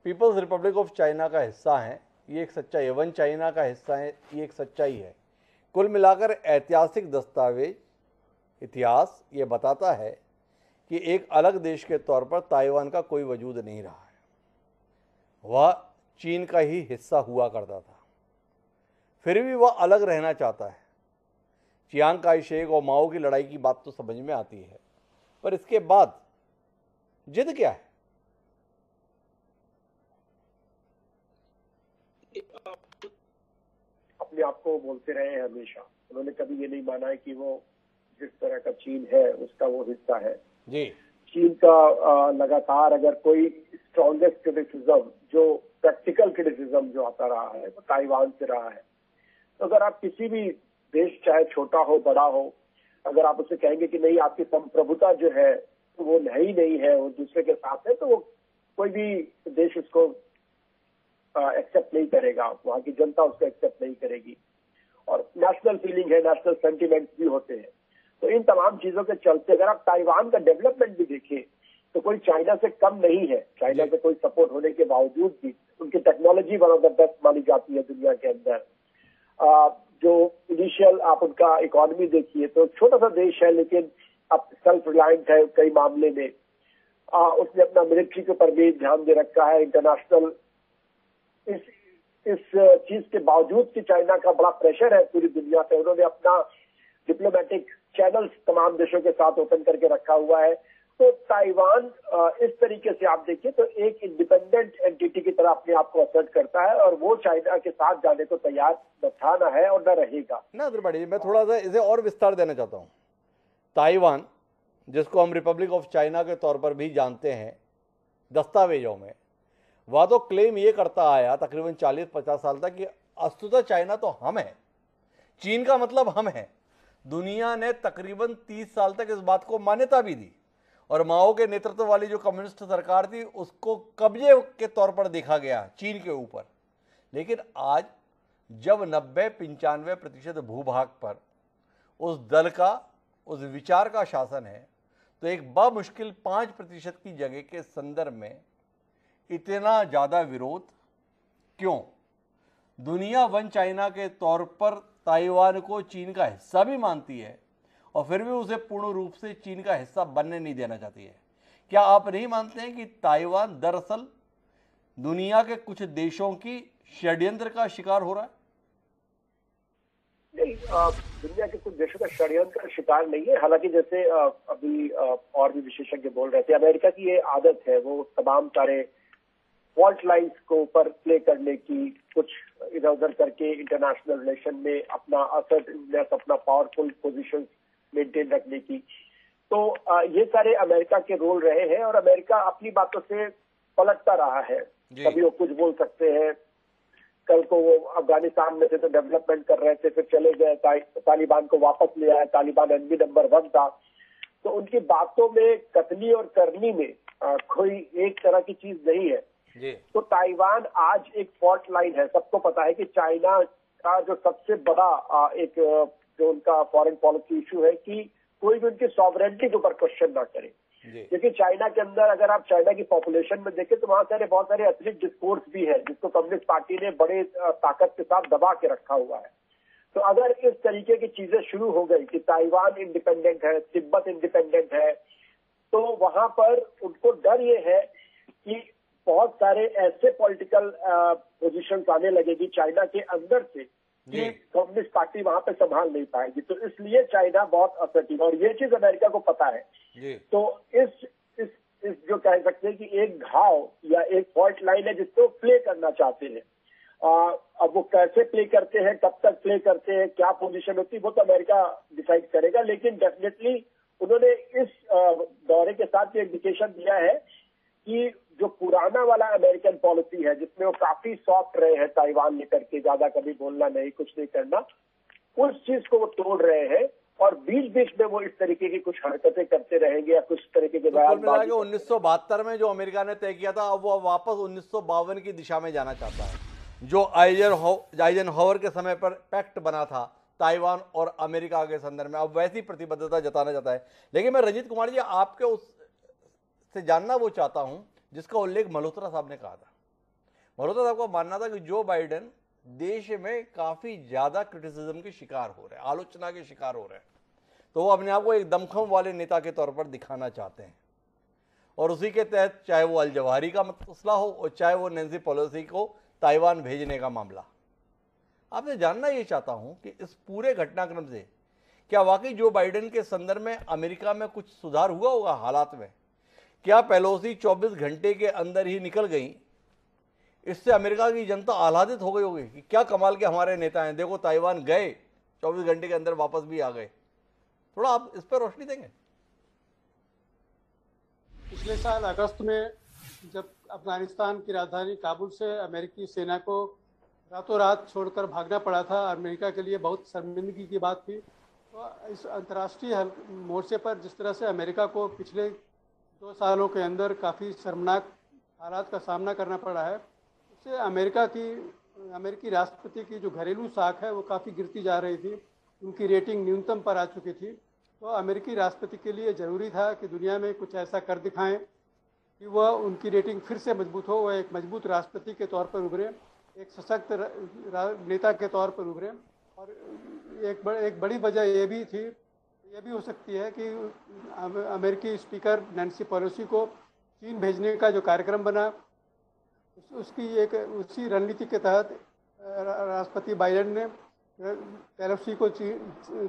पीपल्स रिपब्लिक ऑफ चाइना का हिस्सा हैं? ये एक सच्चाई है। वन चाइना का हिस्सा है, ये एक सच्चाई है। कुल मिलाकर ऐतिहासिक दस्तावेज, इतिहास ये बताता है कि एक अलग देश के तौर पर ताइवान का कोई वजूद नहीं रहा है, वह चीन का ही हिस्सा हुआ करता था। फिर भी वह अलग रहना चाहता है। चियांग काई शेक और माओ की लड़ाई की बात तो समझ में आती है, पर इसके बाद जिद क्या है? अपने आप को बोलते रहे हैं हमेशा, उन्होंने कभी ये नहीं माना है कि वो जिस तरह का चीन है उसका वो हिस्सा है जी। चीन का लगातार अगर कोई स्ट्रॉन्गेस्ट क्रिटिसिज्म, जो प्रैक्टिकल क्रिटिसिज्म जो आता रहा है वो ताइवान से रहा है। तो अगर आप किसी भी देश, चाहे छोटा हो बड़ा हो, अगर आप उसे कहेंगे कि नहीं आपकी संप्रभुता जो है तो वो नहीं है, वो दूसरे के साथ है, तो वो कोई भी देश उसको एक्सेप्ट नहीं करेगा, वहां की जनता उसको एक्सेप्ट नहीं करेगी। और नेशनल फीलिंग है, नेशनल सेंटिमेंट्स भी होते हैं। तो इन तमाम चीजों के चलते अगर आप ताइवान का डेवलपमेंट भी देखें तो कोई चाइना से कम नहीं है। चाइना से कोई सपोर्ट होने के बावजूद भी उनकी technology one of the best मानी जाती है दुनिया के अंदर। जो इनिशियल आप उनका इकोनॉमी देखिए तो छोटा सा देश है, लेकिन अब सेल्फ रिलायंट है कई मामले में। उसने अपना मिलिट्री के ऊपर भी ध्यान दे रखा है। इंटरनेशनल इस चीज के बावजूद कि चाइना का बड़ा प्रेशर है पूरी दुनिया पे, उन्होंने अपना डिप्लोमेटिक चैनल्स तमाम देशों के साथ ओपन करके रखा हुआ है। तो ताइवान इस तरीके से आप देखिए तो एक इंडिपेंडेंट एंटिटी की तरह अपने आप को असर्ट करता है, और वो चाइना के साथ जाने को तैयार न था, न है और न रहेगा। ना त्रिपाठी जी, मैं थोड़ा सा इसे और विस्तार देना चाहता हूँ। ताइवान, जिसको हम रिपब्लिक ऑफ चाइना के तौर पर भी जानते हैं दस्तावेजों में, वह तो क्लेम ये करता आया तकरीबन 40-50 साल तक कि वस्तुतः चाइना तो हम है, चीन का मतलब हम है। दुनिया ने तकरीबन 30 साल तक इस बात को मान्यता भी दी, और माओ के नेतृत्व वाली जो कम्युनिस्ट सरकार थी उसको कब्जे के तौर पर देखा गया चीन के ऊपर। लेकिन आज जब 90-95% भूभाग पर उस दल का, उस विचार का शासन है, तो एक बामुश्किल 5% की जगह के संदर्भ में इतना ज़्यादा विरोध क्यों? दुनिया वन चाइना के तौर पर ताइवान को चीन का हिस्सा भी मानती है, और फिर भी उसे पूर्ण रूप से चीन का हिस्सा बनने नहीं देना चाहती है। क्या आप नहीं मानते हैं कि ताइवान दरअसल दुनिया के कुछ देशों की षड्यंत्र का शिकार हो रहा है? नहीं, दुनिया के कुछ देशों का षड्यंत्र का शिकार नहीं है। हालांकि जैसे अभी और भी विशेषज्ञ बोल रहे थे, अमेरिका की ये आदत है, वो तमाम सारे फॉल्ट लाइन्स को ऊपर प्ले करने की, कुछ इधर उधर करके इंटरनेशनल रिलेशन में अपना असर्टिवनेस, अपना पावरफुल पोजीशन मेंटेन रखने की। तो ये सारे अमेरिका के रोल रहे हैं, और अमेरिका अपनी बातों से पलटता रहा है। कभी वो कुछ बोल सकते हैं, कल को वो अफगानिस्तान में थे तो डेवलपमेंट कर रहे थे, फिर चले गए, तालिबान को वापस ले आए, तालिबान एनिमी नंबर 1 था। तो उनकी बातों में कथनी और करनी में कोई एक तरह की चीज नहीं है। तो ताइवान आज एक फॉल्ट लाइन है। सबको पता है कि चाइना का जो सबसे बड़ा एक जो उनका फॉरेन पॉलिसी इशू है कि कोई भी उनकी सॉवरेनिटी के ऊपर क्वेश्चन ना करे। क्योंकि चाइना के अंदर अगर आप चाइना की पॉपुलेशन में देखें तो वहां बहुत सारे एथनिक डिस्कोर्स भी है, जिसको कम्युनिस्ट पार्टी ने बड़े ताकत के साथ दबा के रखा हुआ है। तो अगर इस तरीके की चीजें शुरू हो गई कि ताइवान इंडिपेंडेंट है, तिब्बत इंडिपेंडेंट है, तो वहां पर उनको डर ये है कि बहुत सारे ऐसे पॉलिटिकल पोजीशंस आने लगेगी चाइना के अंदर से कि कम्युनिस्ट पार्टी वहां पे संभाल नहीं पाएगी। तो इसलिए चाइना बहुत असर्टिव, और ये चीज अमेरिका को पता है। तो इस जो कह सकते हैं कि एक घाव या एक फॉल्ट लाइन है जिसको प्ले करना चाहते हैं। अब वो कैसे प्ले करते हैं, कब तक प्ले करते हैं, क्या पोजीशन होती है, वो तो अमेरिका डिसाइड करेगा। लेकिन डेफिनेटली उन्होंने इस दौरे के साथ ये इंडिकेशन दिया है कि जो पुराना वाला अमेरिकन पॉलिसी है, जिसमें वो काफी सॉफ्ट रहे हैं ताइवान लेकर के, ज्यादा कभी बोलना नहीं, कुछ नहीं करना, उस चीज को वो तोड़ रहे हैं। और बीच बीच में वो इस तरीके की कुछ हरकतें करते रहेंगे या कुछ तरीके के बयान। 1972 में जो अमेरिका ने तय किया था, अब वो वापस 1952 की दिशा में जाना चाहता है। जो आइजनहावर के समय पर पैक्ट बना था ताइवान और अमेरिका के संदर्भ में, अब वैसी प्रतिबद्धता जताना चाहता है। लेकिन मैं रंजीत कुमार जी आपके उस से जानना वो चाहता हूं जिसका उल्लेख मल्होत्रा साहब ने कहा था। मल्होत्रा साहब का मानना था कि जो बाइडेन देश में काफी ज्यादा क्रिटिसिज्म के शिकार हो रहे हैं, आलोचना के शिकार हो रहे हैं, तो वो अपने आप को एक दमखम वाले नेता के तौर पर दिखाना चाहते हैं। और उसी के तहत चाहे वो अल जवाहिरी का मसला हो और चाहे वो नैन्सी पेलोसी को ताइवान भेजने का मामला, आपसे जानना ये चाहता हूं कि इस पूरे घटनाक्रम से क्या वाकई जो बाइडेन के संदर्भ में अमेरिका में कुछ सुधार हुआ होगा हालात में? क्या पेलोसी 24 घंटे के अंदर ही निकल गई, इससे अमेरिका की जनता आह्लादित हो गई होगी कि क्या कमाल के हमारे नेता हैं, देखो ताइवान गए 24 घंटे के अंदर वापस भी आ गए? थोड़ा आप इस पर रोशनी देंगे? पिछले साल अगस्त में जब अफगानिस्तान की राजधानी काबुल से अमेरिकी सेना को रातों रात छोड़कर भागना पड़ा था, अमेरिका के लिए बहुत शर्मिंदगी की बात थी। तो इस अंतर्राष्ट्रीय मोर्चे पर जिस तरह से अमेरिका को पिछले 2 सालों के अंदर काफ़ी शर्मनाक हालात का सामना करना पड़ा है, उससे अमेरिकी राष्ट्रपति की जो घरेलू साख है वो काफ़ी गिरती जा रही थी, उनकी रेटिंग न्यूनतम पर आ चुकी थी। तो अमेरिकी राष्ट्रपति के लिए ज़रूरी था कि दुनिया में कुछ ऐसा कर दिखाएं कि वह उनकी रेटिंग फिर से मजबूत हो, वह एक मजबूत राष्ट्रपति के तौर पर उभरे, एक सशक्त नेता के तौर पर उभरे। और एक बड़ी वजह ये भी हो सकती है कि अमेरिकी स्पीकर नैन्सी पेलोसी को चीन भेजने का जो कार्यक्रम बना, उसी रणनीति के तहत राष्ट्रपति बाइडेन ने पेलोसी को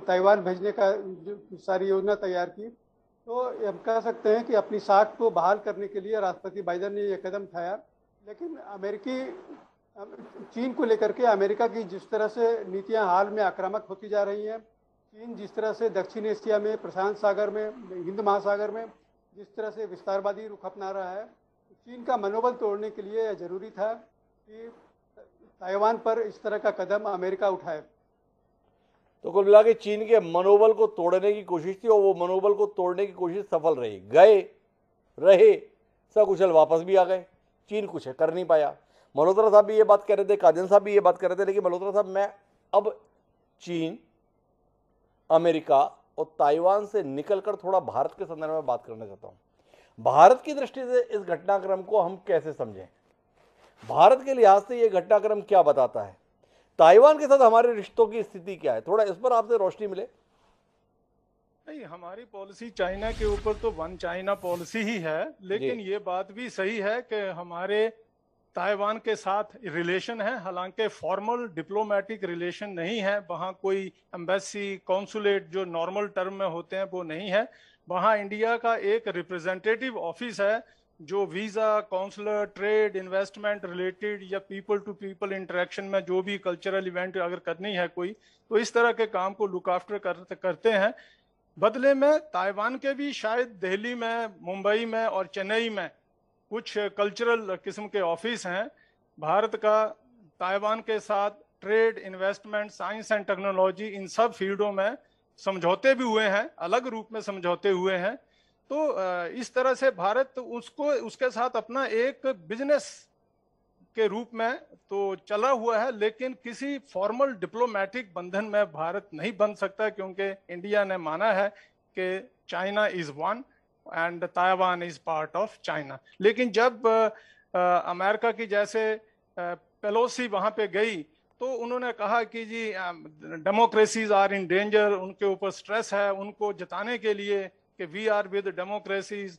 ताइवान भेजने का जो सारी योजना तैयार की। तो हम कह सकते हैं कि अपनी साख को बहाल करने के लिए राष्ट्रपति बाइडेन ने यह कदम उठाया। लेकिन चीन को लेकर के अमेरिका की जिस तरह से नीतियां हाल में आक्रामक होती जा रही हैं, चीन जिस तरह से दक्षिण एशिया में, प्रशांत सागर में, हिंद महासागर में जिस तरह से विस्तारवादी रुख अपना रहा है, चीन का मनोबल तोड़ने के लिए यह जरूरी था कि ताइवान पर इस तरह का कदम अमेरिका उठाए। तो कुल मिला के चीन के मनोबल को तोड़ने की कोशिश थी और वो मनोबल को तोड़ने की कोशिश सफल रही। गए रहे सकुशल वापस भी आ गए, चीन कुछ कर नहीं पाया। मल्होत्रा साहब भी ये बात कह रहे थे, कादियान साहब भी ये बात कर रहे थे, लेकिन मल्होत्रा साहब, मैं अब चीन, अमेरिका और ताइवान से निकलकर थोड़ा भारत के संदर्भ में बात करना चाहता हूँ। भारत की दृष्टि से इस घटनाक्रम को हम कैसे समझें? भारत के लिहाज से ये घटनाक्रम क्या बताता है? ताइवान के साथ हमारे रिश्तों की स्थिति क्या है? थोड़ा इस पर आपसे रोशनी मिले। नहीं, हमारी पॉलिसी चाइना के ऊपर तो वन चाइना पॉलिसी ही है, लेकिन ये बात भी सही है कि हमारे ताइवान के साथ रिलेशन है, हालांकि फॉर्मल डिप्लोमेटिक रिलेशन नहीं है। वहाँ कोई एम्बेसी, कॉन्सुलेट जो नॉर्मल टर्म में होते हैं वो नहीं है। वहाँ इंडिया का एक रिप्रेजेंटेटिव ऑफिस है जो visa, consular, trade, investment related या पीपल टू पीपल इंटरेक्शन में जो भी कल्चरल इवेंट अगर करनी है कोई, तो इस तरह के काम को लुक आफ्टर करते हैं। बदले में ताइवान के भी शायद दिल्ली में, मुंबई में और चेन्नई में कुछ कल्चरल किस्म के ऑफिस हैं। भारत का ताइवान के साथ trade, investment, science and technology, इन सब फील्डों में समझौते भी हुए हैं, अलग रूप में समझौते हुए हैं। तो इस तरह से भारत उसके साथ अपना एक बिजनेस के रूप में तो चला हुआ है, लेकिन किसी फॉर्मल डिप्लोमेटिक बंधन में भारत नहीं बन सकता, क्योंकि इंडिया ने माना है कि China is one and Taiwan is part of China. लेकिन जब अमेरिका की जैसे पेलोसी वहां पे गई तो उन्होंने कहा कि जी डेमोक्रेसीज आर इन डेंजर, उनके ऊपर स्ट्रेस है, उनको जताने के लिए कि वी आर विद डेमोक्रेसीज।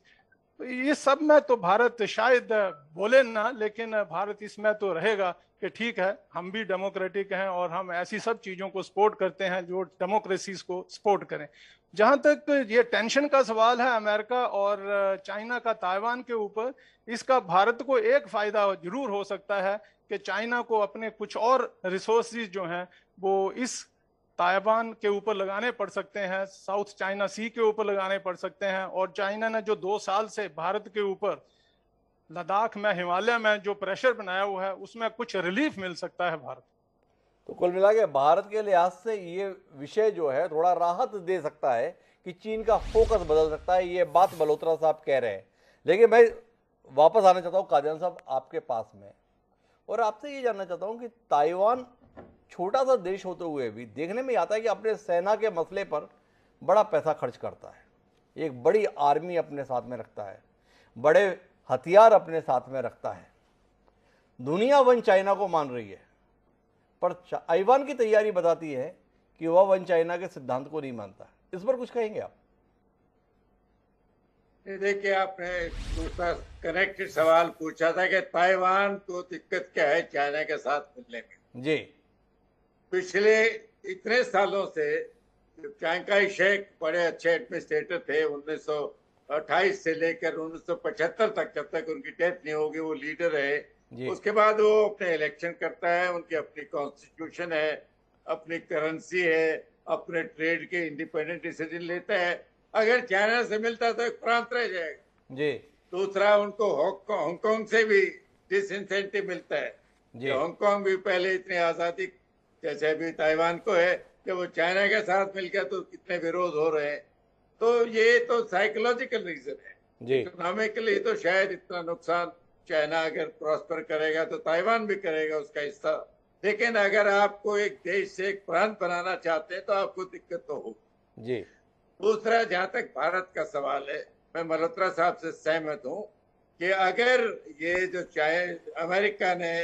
तो ये सब में तो भारत शायद बोले ना, लेकिन भारत इसमें तो रहेगा कि ठीक है, हम भी डेमोक्रेटिक हैं और हम ऐसी सब चीज़ों को सपोर्ट करते हैं जो डेमोक्रेसीज को सपोर्ट करें। जहाँ तक ये टेंशन का सवाल है अमेरिका और चाइना का ताइवान के ऊपर, इसका भारत को एक फायदा जरूर हो सकता है कि चाइना को अपने कुछ और रिसोर्सेज जो हैं वो इस ताइवान के ऊपर लगाने पड़ सकते हैं, साउथ चाइना सी के ऊपर लगाने पड़ सकते हैं। और चाइना ने जो 2 साल से भारत के ऊपर लद्दाख में, हिमालय में जो प्रेशर बनाया हुआ है, उसमें कुछ रिलीफ मिल सकता है भारत। तो कुल मिला के भारत के लिहाज से ये विषय जो है थोड़ा राहत दे सकता है कि चीन का फोकस बदल सकता है, ये बात मल्होत्रा साहब कह रहे हैं। लेकिन मैं वापस आना चाहता हूँ कादियान साहब आपके पास में, और आपसे ये जानना चाहता हूँ कि ताइवान छोटा सा देश होते हुए भी देखने में आता है कि अपने सेना के मसले पर बड़ा पैसा खर्च करता है, एक बड़ी आर्मी अपने साथ में रखता है, बड़े हथियार अपने साथ में रखता है। दुनिया वन चाइना को मान रही है, पर ताइवान की तैयारी बताती है कि वह वन चाइना के सिद्धांत को नहीं मानता। इस पर कुछ कहेंगे आप? देखिए, आपने दूसरा कनेक्टेड सवाल पूछा था कि ताइवान को दिक्कत क्या है चाइना के साथ मिलने में। जी, पिछले इतने सालों से चांग काई शेक बड़े अच्छे एडमिनिस्ट्रेटर थे, 1928 से लेकर 1975 तक, जब तक उनकी डेथ नहीं होगी वो लीडर जी। है। उसके बाद वो अपने इलेक्शन करता है, उनकी अपनी कॉन्स्टिट्यूशन है, अपनी करेंसी है, अपने ट्रेड के इंडिपेंडेंट डिसीजन लेता है। अगर चाइना से मिलता तो एक प्रांत रह जाएगा जी दूसरा। उनको हांगकांग से भी डिसइंसेंटिव मिलता है जी कि हांगकांग भी पहले इतनी आजादी जैसे अभी ताइवान को है, कि वो चाइना के साथ मिलकर तो कितने विरोध हो रहे हैं। तो ये तो साइकोलॉजिकल रीजन है। जी इकोनॉमिकली तो शायद इतना नुकसान चाइना अगर प्रॉस्पर करेगा तो ताइवान भी करेगा उसका हिस्सा, लेकिन अगर आपको एक देश से एक प्रांत बनाना चाहते हैं तो आपको दिक्कत तो हो। जी दूसरा, जहां तक भारत का सवाल है, मैं मल्होत्रा साहब से सहमत हूं कि अगर ये जो अमेरिका ने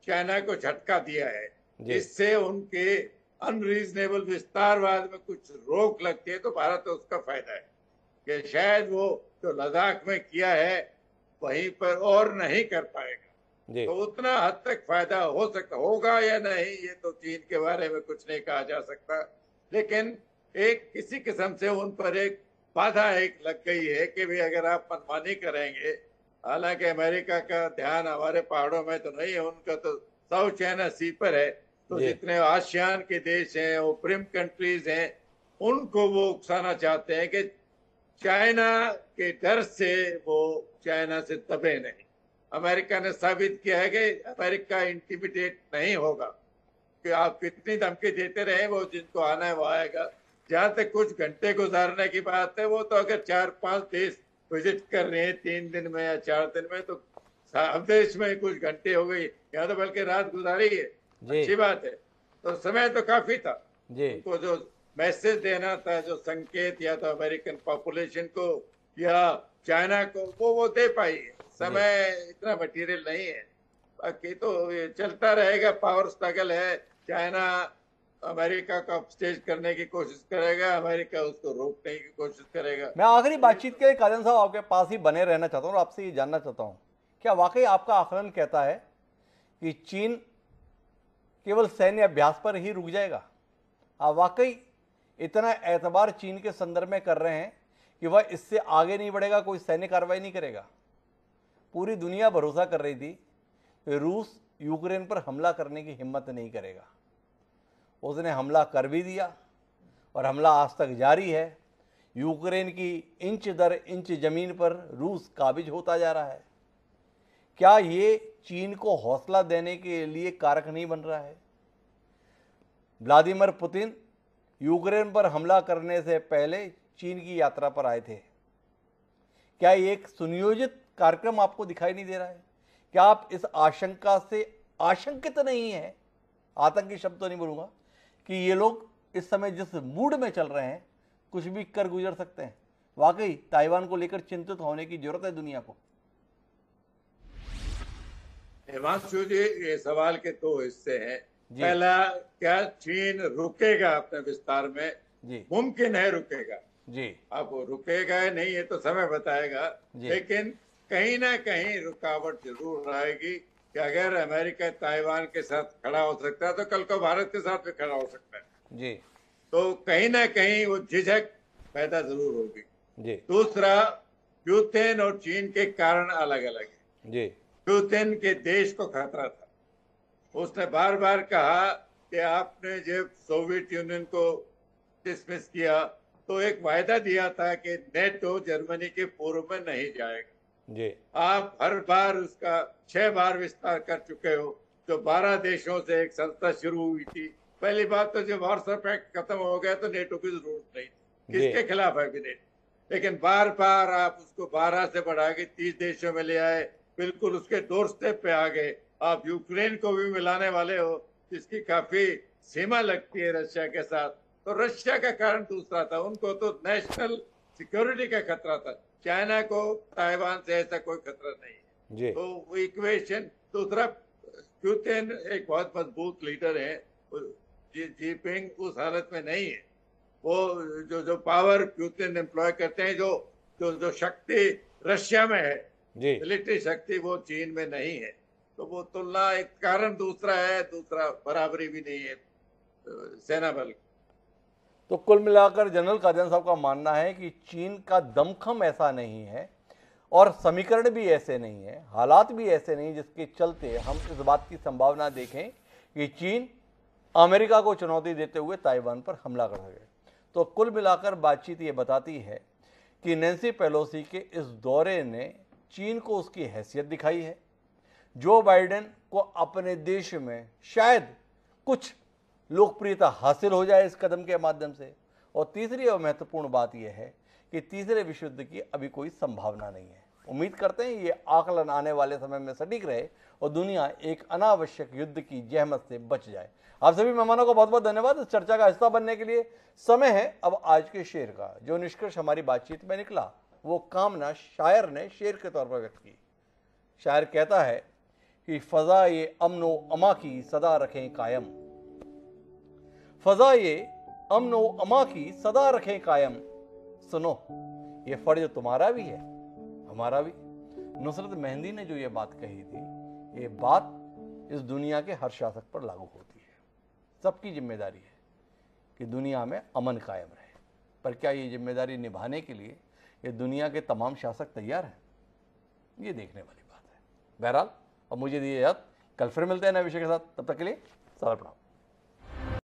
चाइना को झटका दिया है, जी इससे उनके अनरीजनेबल विस्तारवाद में कुछ रोक लगती है तो भारत को उसका फायदा है कि शायद वो जो लद्दाख में किया है वहीं पर और नहीं कर पाएगा। जी तो उतना हद तक फायदा हो सकता, होगा या नहीं ये तो चीन के बारे में कुछ नहीं कहा जा सकता, लेकिन एक किसी किस्म से उन पर एक बाधा एक लग गई है कि भी अगर आप मनमानी करेंगे, हालांकि अमेरिका का ध्यान हमारे पहाड़ों में तो नहीं है, उनका तो साउथ चाइना सी पर है। तो जी। जितने आसियान के देश हैं, वो प्रिम कंट्रीज हैं, उनको वो उकसाना चाहते हैं कि चाइना के डर से वो चाइना से दबे नहीं। अमेरिका ने साबित किया है कि अमेरिका इंटिमिडेट नहीं होगा, कि आप कितनी धमकी देते रहे वो जिनको आना है वो आएगा। जहां तक कुछ घंटे गुजारने की बात है, वो तो अगर 4-5 देश विजिट कर रहे हैं 3 दिन में या 4 दिन में, तो सब देश में कुछ घंटे हो गई, यहाँ तो बल्कि रात गुजारी है। जी। अच्छी बात है, तो समय तो काफी था जी उनको जो मैसेज देना था, जो संकेत या तो अमेरिकन पॉपुलेशन को या चाइना को, वो दे पाई है। समय इतना मटेरियल नहीं है, बाकी तो ये चलता रहेगा, पावर स्ट्रगल है। चाइना अमेरिका को अपस्टेज करने की कोशिश करेगा, अमेरिका उसको रोकने की कोशिश करेगा। मैं आखिरी बातचीत के लिए काजन साहब आपके पास ही बने रहना चाहता हूँ और आपसे ये जानना चाहता हूँ, क्या वाकई आपका आकलन कहता है कि चीन केवल सैन्य अभ्यास पर ही रुक जाएगा? आप वाकई इतना एतबार चीन के संदर्भ में कर रहे हैं कि वह इससे आगे नहीं बढ़ेगा, कोई सैन्य कार्रवाई नहीं करेगा? पूरी दुनिया भरोसा कर रही थी कि रूस यूक्रेन पर हमला करने की हिम्मत नहीं करेगा। उसने हमला कर भी दिया और हमला आज तक जारी है। यूक्रेन की इंच दर इंच जमीन पर रूस काबिज होता जा रहा है। क्या ये चीन को हौसला देने के लिए कारक नहीं बन रहा है? व्लादिमीर पुतिन यूक्रेन पर हमला करने से पहले चीन की यात्रा पर आए थे। क्या एक सुनियोजित कार्यक्रम आपको दिखाई नहीं दे रहा है? क्या आप इस आशंका से आशंकित नहीं है, आतंकी शब्द तो नहीं बोलूंगा, कि ये लोग इस समय जिस मूड में चल रहे हैं कुछ भी कर गुजर सकते हैं? वाकई ताइवान को लेकर चिंतित होने की जरूरत है दुनिया को। हिमांशु जी, ये सवाल के 2 हिस्से हैं। जी। पहला, क्या चीन रुकेगा अपने विस्तार में? जी मुमकिन है रुकेगा। जी अब वो रुकेगा या नहीं ये तो समय बताएगा, जी। लेकिन कहीं ना कहीं रुकावट जरूर आएगी कि अगर अमेरिका ताइवान के साथ खड़ा हो सकता है तो कल को भारत के साथ भी खड़ा हो सकता है। जी तो कहीं ना कहीं वो झिझक पैदा जरूर होगी। जी दूसरा, पुतिन और चीन के कारण अलग अलग है। जी पुतिन के देश को खतरा था, उसने बार बार कहा कि आपने जब सोवियत यूनियन को डिसमिस किया तो एक वायदा दिया था कि नेटो जर्मनी के पूर्व में नहीं जाएगा। जी आप हर बार उसका 6 बार विस्तार कर चुके हो। जो 12 देशों से एक संस्था शुरू हुई थी, पहली बात तो जब वार्सा पैक्ट खत्म हो गया तो नेटो की जरूरत नहीं थी, किसके खिलाफ है भी नहीं। लेकिन बार बार आप उसको 12 से बढ़ा के 30 देशों में ले आए, बिल्कुल उसके डोर स्टेप पे आ गए। आप यूक्रेन को भी मिलाने वाले हो, जिसकी काफी सीमा लगती है रशिया के साथ। तो रशिया का कारण दूसरा था, उनको तो नेशनल सिक्योरिटी का खतरा था। चाइना को ताइवान से ऐसा कोई खतरा नहीं है। जी तो वो इक्वेशन। दूसरा, पुतिन एक बहुत मजबूत लीडर है, जिनपिंग उस हालत में नहीं है। वो जो पावर पुतिन एम्प्लॉय करते हैं, जो शक्ति रशिया में है, जी मिलिट्री शक्ति, वो चीन में नहीं है। तो वो तुलना एक कारण दूसरा है, दूसरा बराबरी भी नहीं है। सेना बल। तो कुल मिलाकर जनरल कादियान साहब का मानना है कि चीन का दमखम ऐसा नहीं है और समीकरण भी ऐसे नहीं है, हालात भी ऐसे नहीं जिसके चलते हम इस बात की संभावना देखें कि चीन अमेरिका को चुनौती देते हुए ताइवान पर हमला कर सके। तो कुल मिलाकर बातचीत ये बताती है कि नैन्सी पेलोसी के इस दौरे ने चीन को उसकी हैसियत दिखाई है। जो बाइडेन को अपने देश में शायद कुछ लोकप्रियता हासिल हो जाए इस कदम के माध्यम से। और तीसरी और महत्वपूर्ण बात यह है कि तीसरे विश्व युद्ध की अभी कोई संभावना नहीं है। उम्मीद करते हैं ये आकलन आने वाले समय में सटीक रहे और दुनिया एक अनावश्यक युद्ध की जहमत से बच जाए। आप सभी मेहमानों का बहुत बहुत धन्यवाद इस चर्चा का हिस्सा बनने के लिए। समय है अब आज के शेर का। जो निष्कर्ष हमारी बातचीत में निकला वो कामना शायर ने शेर के तौर पर व्यक्त की। शायर कहता है कि फजा ये अमनो अमा की सदा रखें कायम, फजा ये अमनो अमा की सदा रखें कायम। सुनो ये फर्ज तुम्हारा भी है हमारा भी। नुसरत मेहंदी ने जो ये बात कही थी, ये बात इस दुनिया के हर शासक पर लागू होती है। सबकी जिम्मेदारी है कि दुनिया में अमन कायम रहे, पर क्या ये जिम्मेदारी निभाने के लिए ये दुनिया के तमाम शासक तैयार हैं? ये देखने वाली बात है। बहरहाल अब मुझे दिए याद, कल फिर मिलते हैं नए विषय के साथ। तब तक के लिए सलाम।